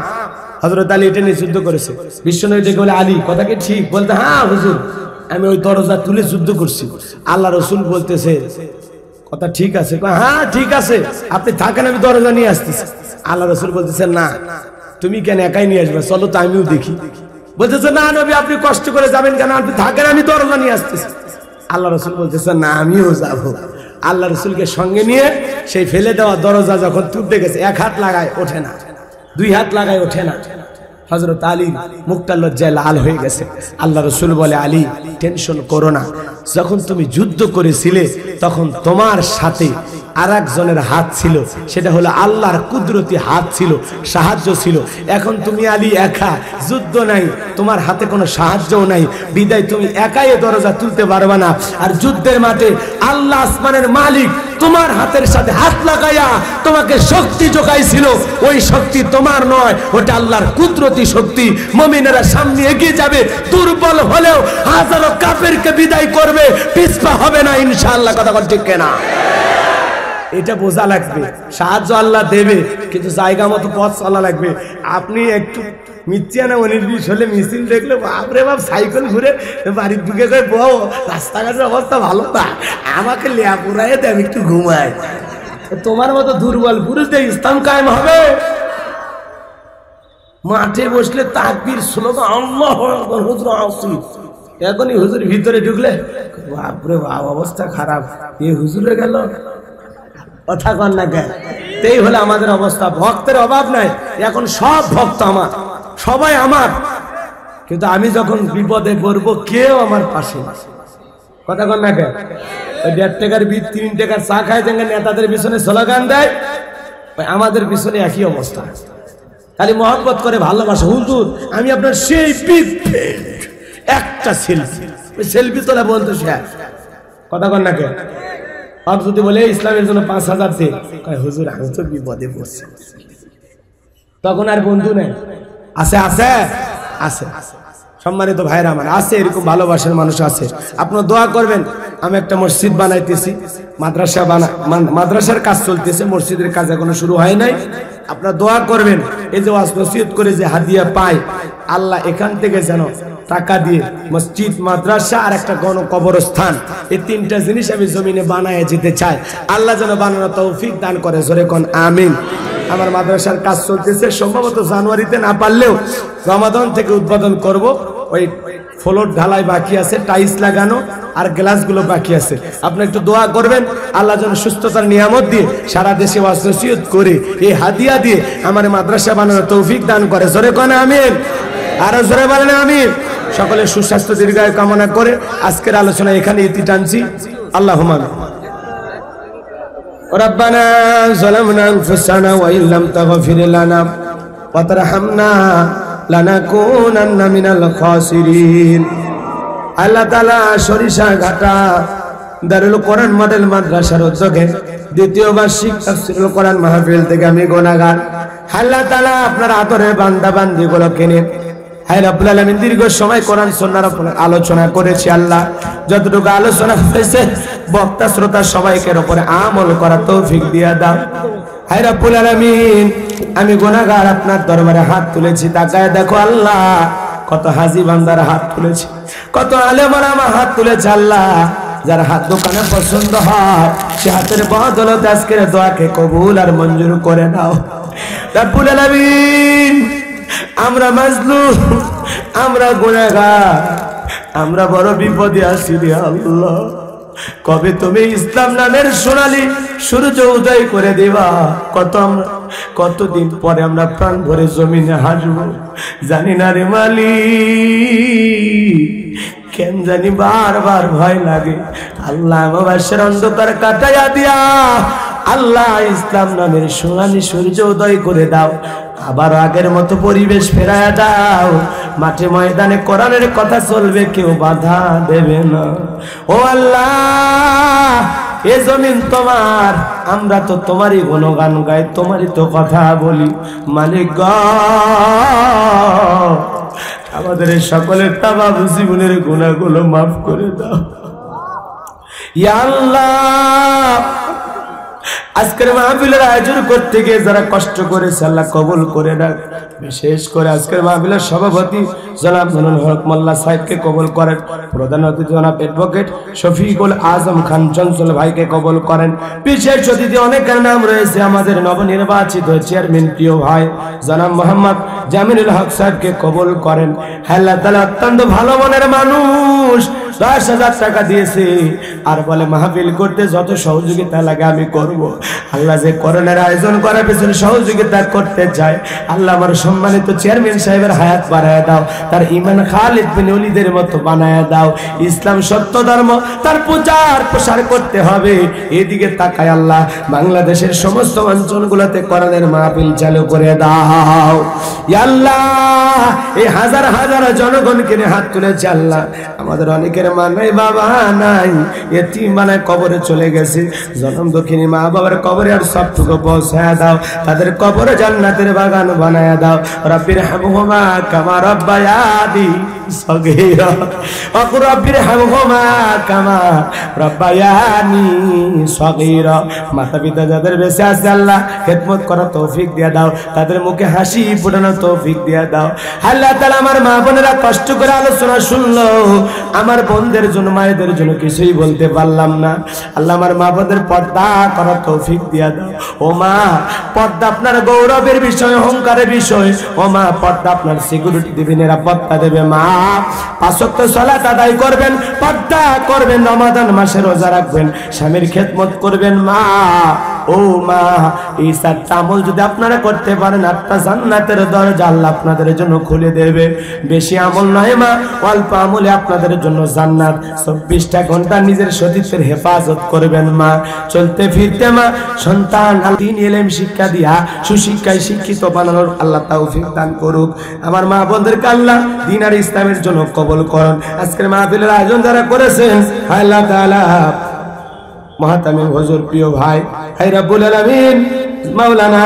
A: হযরত আলী এটা নিয়ে যুদ্ধ করেছে। বিশ্বনবী ডেকে বলে আলী কথা কি ঠিক? বলতে হ্যাঁ হুজুর, আমি ওই দরজা তুলে যুদ্ধ করছি। আল্লাহ রাসূল বলতেছে কথা ঠিক আছে? হ্যাঁ ঠিক আছে, আপনি থাকেন, আমি দরজা নিয়ে আসতেছি। আল্লাহ রাসূল বলতেছে না, তুমি কেন একাই নিয়ে আসবে? চলো তো আমিও দেখি। বলতেছে না নবী, আপনি কষ্ট করে যাবেন কেন? আপনি থাকেন, আমি দরজা নিয়ে আসতেছি। আল্লাহ রাসূল বলতেছে না, আমিও যাবো। আল্লাহ রাসূলকে সঙ্গে নিয়ে সেই ফেলে দেওয়া দরজা যখন তুলতে গেছে, 1 হাত লাগায় ওঠে না, 2 হাত লাগায় ওঠে না। হযরত আলী মুখটা লজ্জায় লাল হয়ে গেছে। আল্লাহ রাসূল বলে আলী টেনশন করো না, যখন তুমি যুদ্ধ করেছিলে তখন তোমার সাথে আরেকজনের হাত ছিল, সেটা হলো আল্লাহর কুদরতি হাত ছিল, সাহায্য ছিল। এখন তুমি আলী একা, যুদ্ধ নাই, তোমার হাতে কোনো সাহায্যও নাই, বিদায় তুমি একাই দরজা তুলতে পারবে না। আর যুদ্ধের মাঠে আল্লাহ আসমানের মালিক তোমার হাতের সাথে হাত লাগাইয়া তোমাকে শক্তি যোগাইছিল। ওই শক্তি তোমার নয়, ওটা আল্লাহর কুদরতি শক্তি। মুমিনেরা সামনে এগিয়ে যাবে, দুর্বল হলেও হাজারো কাফেরকে বিদায় করবে, পিছপা হবে না ইনশাআল্লাহ। কথা বল ঠিক কিনা? এটা বোঝা লাগবে। সাহায্য আল্লাহ দেবে, কিন্তু জায়গা মতো পথ চলা লাগবে। আপনি একটু মিথ্যানা 19-20 হলে মিছিল দেখলে বাপরে বাপ সাইকেল ঘুরে বাড়ির ঢুকে যায়, বউ রাস্তাঘাটের অবস্থা ভালো না, আমাকে লেয়া পুরাই দেয়, আমি একটু ঘুমাই। তোমার মতো দুর্বল পুরুষদের ইসলাম কায়েম হবে? মাঠে বসলে তাকবীর স্লোগান আল্লাহু আকবার, হুজুর আসি, এখনই হুজুর ভিতরে ঢুকলে বাপরে বাপ অবস্থা খারাপ, এই হুজুরে গেল, কথা কন না কেন? এই হলো আমাদের অবস্থা। ভক্তের অভাব নাই, এখন সব ভক্ত আমার, সবাই আমার, কিন্তু আমি যখন বিপদে পড়বো কেউ আমার পাশে না, কথা কন না কেন? ওই 1.5 টাকার বিট 3 টাকার চা খায় যেন নেতাদের পিছনে স্লোগান দেয়, আমাদের পিছনে একই অবস্থা। খালি মহব্বত করে ভালোবাসা, হুজুর আমি আপনার সেই বিগ ফ্রেন্ড, একটা সেলফি, ওই সেলফি তোলা বলতো শেষ, কথা কন না কেন? হক যদি বলে ইসলামের জন্য 5,000 দে, কয় হুজুর আমি তো বিপদে পড়ছি, তখন আর বন্ধু নেই। আছে আছে আছে সম্মানিত ভাইরা আমার, আছে এরকম ভালোবাসার মানুষ আছে। আপনারা দোয়া করবেন। আমি একটা মসজিদ বানাইতেছি, মাদ্রাসার কাজ চলতেছে, মসজিদের কাজ এখনো শুরু হয় নাই। আপনারা দোয়া করবেন, এই যে ওয়াজ নসিহত করে যে হাদিয়া পায়, আল্লাহ এখান থেকে যেন টাকা দিয়ে মসজিদ, মাদ্রাসা আর একটা গণকবরস্থান, এই 3টা জিনিস আমি জমিনে বানায় যেতে চাই। আল্লাহ যেন বানানোর তৌফিক দান করে, জোরে কোন আমিন। আমার মাদ্রাসার কাজ চলতেছে, সম্ভবত জানুয়ারিতে না পারলেও রমাদান থেকে উদ্বোধন করব। ওই ফ্লোর ঢালাই বাকি আছে, টাইলস লাগানো আর গ্লাসগুলো বাকি আছে। আপনি একটু দোয়া করবেন, আল্লাহ যেন সুস্থতার নিয়ামত দিয়ে সারা দেশে ওয়াজ নসিহত করে এই হাদিয়া দিয়ে আমার মাদ্রাসা বানানোর তৌফিক দান করে, জোরে কোন আমিন। আরো জোরে বলেন আমিন। সকলে সুস্বাস্থ্য দীর্ঘায়ু কামনা করে আজকের আলোচনা এখানে ইতি টানছি। আল্লাহুম্মা রব্বানা যালামনা আনফুসানা ওয়া ইল্লাম তাগফির লানা ওয়া তারহামনা লানাকুনান্না মিনাল খাসিরিন। আল্লাহ তাআলা সরিষাঘাটা দারুল কোরআন মডেল মাদ্রাসার উদ্যোগে 2য় বার্ষিক তাফসীরুল কোরআন মাহফিল থেকে আমি গুনাহগার, আল্লাহ তাআলা আপনার আদরের বান্দা বান্দীগুলোকে নিয়ে হায় রব্বুল আলামিন দীর্ঘ সময় কোরআন সুন্নাহর উপরে আলোচনা করেছি। আল্লাহ যতটুকু আলোচনা হয়েছে বক্তা শ্রোতা সবাইকে উপরে আমল করার তৌফিক দিয়ে দাও। হায় রব্বুল আলামিন আমি গুনাহগার আপনার দরবারে হাত তুলেছি, তাকায় দেখো আল্লাহ কত হাজী বান্দার হাত তুলেছি, কত আলেম ওলামা হাত তুলেছে। আল্লাহ যার হাত দোকানে পছন্দ হয় সে হাতের বদৌলতে আজকের দোয়াকে কবুল আর মঞ্জুর করে দাও রব্বুল আলামিন। আমরা মাজলুম, আমরা গুনাহগার, আমরা বড় বিপদে আছি রে আল্লাহ। কবে তুমি ইসলাম নামের সোনালী সূর্য উদয় করে দিবা? কতদিন পরে আমরা প্রাণ ভরে জমিনে হাসবো জানি না রে মালিক। কেন জানি বারবার ভয় লাগে। আল্লাহ আমাদের অন্ধকার কাটাইয়া দিয়া আল্লাহ ইসলাম নামের সোনালী সূর্য উদয় করে দাও, আবার আগের মতো পরিবেশ ফেরায় দাও। মাঠে ময়দানে কোরআনের কথা চলবে, কেউ বাধা দেবে না। ও আল্লাহ এ জমিন তোমার, আমরা তো তোমারই গুণগান গাই, তোমারই তো কথা বলি। মালিক গো আমাদের সকলের তামাম জীবনের গুনাহগুলো মাফ করে দাও ইয়া আল্লাহ। আজকের মাহফিলের আয়োজন করতে গিয়ে যারা কষ্ট করেছে আল্লাহ কবুল করে নাও। বিশেষ করে আজকের মাহফিলের সভাপতি জনাব নুরুল হক মোল্লা সাহেবকে কবুল করেন, প্রধান অতিথি জনাব অ্যাডভোকেট শফিকুল আজম খান চঞ্চল ভাইকে কবুল করেন। বিশেষ অতিথি অনেকের নাম রয়েছে, আমাদের নবনির্বাচিত চেয়ারম্যান প্রিয় ভাই জনাব মোহাম্মদ জামিনুল হক সাহেবকে কবুল করেন। আল্লাহ তাআলা অত্যন্ত ভালো মনের মানুষ, 10,000 টাকা দিয়েছে আর বলে মাহফিল করতে যত সহযোগিতা লাগে আমি করব। আল্লাহ যে করোনার আয়োজন করার পেছনে সহযোগিতা করতে চায়, আল্লাহ আমার সম্মানিত চেয়ারম্যান সাহেবের হায়াত বাড়ায় দাও, তার ঈমান খালিদ বিন ওলীদের মতো বানায় দাও। ইসলাম সত্য ধর্ম তার প্রচার প্রসার করতে হবে, এদিকে তাকায় আল্লাহ বাংলাদেশের সমস্ত অঞ্চলগুলোতে কোরআনের মাহফিল চালু করে দাও ইয়া আল্লাহ। এই হাজার হাজার জনগণকে নিয়ে হাত তুলেছে আল্লাহ, আমাদের অনেকের মা নাই, বাবা নাই, এতিম বানায় কবরে চলে গেছে। জনম দুঃখিনী মা বাবার কবরে আর সবটুকু পৌঁছায়া দাও, তাদের কবরে জান্নাতের বাগান বানায়া দাও। রব্বির হামহুমা কামা রব্বায়ানি সগীরা, রব্বির হামহুমা কামা রব্বায়ানি সগীরা। মাতা পিতা যাদের বেঁচে আছে আল্লাহ খেদমত করার তৌফিক দিয়ে দাও, তাদের মুখে হাসি ফোটানোর তৌফিক দিয়ে দাও। আল্লাহ তাআলা আমার মা বোনেরা কষ্ট করে আলোচনা শুনলো, আমার বোনদের জন্য মায়েদের জন্য কিছুই বলতে পারলাম না। আল্লাহ আমার মা বোনদের পর্দা করার তৌফিক দিয়ে দাও। ও মা, পর্দা আপনার গৌরবের বিষয়, অহংকারের বিষয়। ও মা, পর্দা আপনার সিকিউরিটি দিবে, নিরাপত্তা দেবে। মা, 5 ওয়াক্ত সালাত আদায় করবেন, পর্দা করবেন, রমাদান মাসে রোজা রাখবেন, স্বামীর খেদমত করবেন। মা, ও মা, এই 7টা আমল যদি আপনারা করতে পারেন, আপনার জান্নাতের দরজা আল্লাহ আপনাদের জন্য খুলে দেবে। বেশি আমল নয় মা, অল্প আমলে আপনাদের জন্য জান্নাত। 24টা ঘন্টা নিজের সতীত্বের হেফাজত করবেন মা। চলতে ফিরতে মা সন্তান দিন ইলম শিক্ষা দিয়া সুশিক্ষায় শিক্ষিত বানানোর আল্লাহ তৌফিক দান করুক। আমার মা বোনদেরকে আল্লাহ দ্বীন আর ইসলামের জন্য কবুল করুন। আজকের মাহফিলের আয়োজন যারা করেছেন, আল্লাহ তাআলা মহাতামিম হুজুর প্রিয় ভাই রব্বুল আলামিন মাওলানা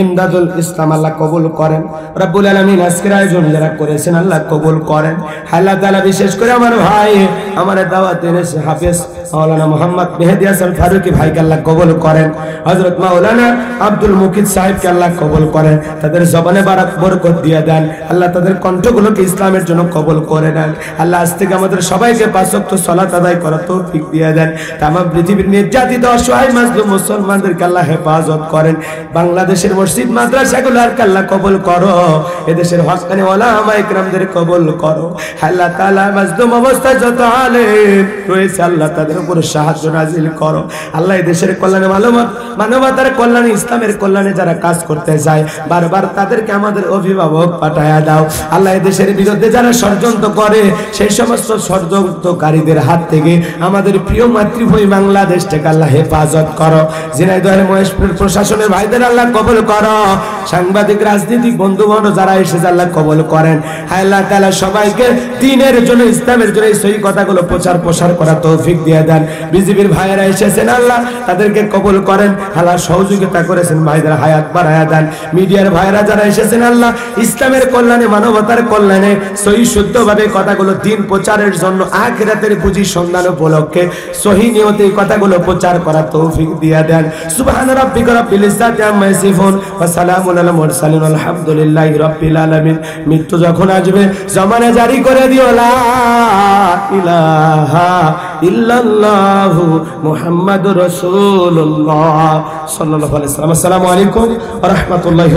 A: ইমদাদুল ইসলাম আল্লাহ কবুল করেন। রব্বুল আলামিন আজকের আয়োজন যারা করেছেন আল্লাহ কবুল করেন। আল্লাহ তাআলা বিশেষ করে আমার ভাই, আমার দাওয়াত এনেছে হাফেজ মাওলানা মোহাম্মদ মেহেদী হাসান ফারুকী ভাইকে আল্লাহ কবুল করেন। হযরত মাওলানা আব্দুল মুকিত সাহেবকে আল্লাহ কবুল করেন। তাদের জবানে বরকত দিয়ে দেন আল্লাহ, তাদের কণ্ঠগুলোকে ইসলামের জন্য কবুল করে নেন আল্লাহ। আজ থেকে আমাদের সবাইকে 5 ওয়াক্ত সালাত আদায় করার তৌফিক দিয়ে দেন। তামাম পৃথিবীর নির্যাতিত অসহায় মাজলুম মুসলমানদেরকে আল্লাহ হেফাজত করেন। বাংলাদেশের মসজিদ মাদ্রাসাগুলোকে আল্লাহ কবুল করো, এদেশের হক্কানি ওলামা ইকরামদের কবুল করো। আল্লাহ তাআলা মাজলুম অবস্থায় যত আলেম রয়েছে আল্লাহ তাদের উপর সাহায্য নাজিল করো। আল্লাহ এদেশের কল্যাণে, মানবতার কল্যাণে, ইসলামের কল্যাণে যারা কাজ করতে যায় বারবার তাদেরকে আমাদের অভিভাবক পাঠায়া দাও। আল্লাহ এদেশের বিরুদ্ধে যারা ষড়যন্ত্র করে সেই সমস্ত ষড়যন্ত্রকারীদের হাত থেকে আমাদের প্রিয় মাতৃভূমি বাংলাদেশটাকে আল্লাহ হেফাজত করো। ঝিনাইদহের মহেশপুর প্রশাসনের ভাইদের আল্লাহ কবুল করো। সাংবাদিক, রাজনীতিক বন্ধু বান্ধব যারা এসেছে আল্লাহ কবুল করেন। আল্লাহ তাআলা সবাইকে দ্বীনের জন্য, ইসলামের জন্য এই সহি কথাগুলো প্রচার প্রসার করা তৌফিক দিয়ে দেন। বিজিবির ভাইয়েরা এসেছেন আল্লাহ তাদেরকে কবুল করেন। আল্লাহ সহযোগিতা করেছেন, ভাইদের হায়াত বাড়ায়া দেন। মিডিয়ার ভাইয়েরা যারা এসেছেন আল্লাহ ইসলামের কল্যাণে, মানবতার কল্যাণে সহি শুদ্ধভাবে কথাগুলো দিন প্রচারের জন্য আখিরাতের পুঁজি সন্ধান উপলক্ষে সহি নিয়তে এই কথাগুলো প্রচার করা তৌফিক দিয়ে দেন। সুবহান রাব্বিকা রাব্বিল ইজ্জাতি আম্মা ইয়াসিফুন ওয়া সালামুন আলাল মুরসালিন আলহামদুলিল্লাহি রাব্বিল আলামিন। মৃত্যু যখন আসবে জমানে জারি করে দিও লা ইলাহা ইল্লাল্লাহু মুহাম্মাদুর রাসূলুল্লাহ সাল্লাল্লাহু আলাইহি ওয়াসাল্লাম। আসসালামু আলাইকুম ওয়া রাহমাতুল্লাহি।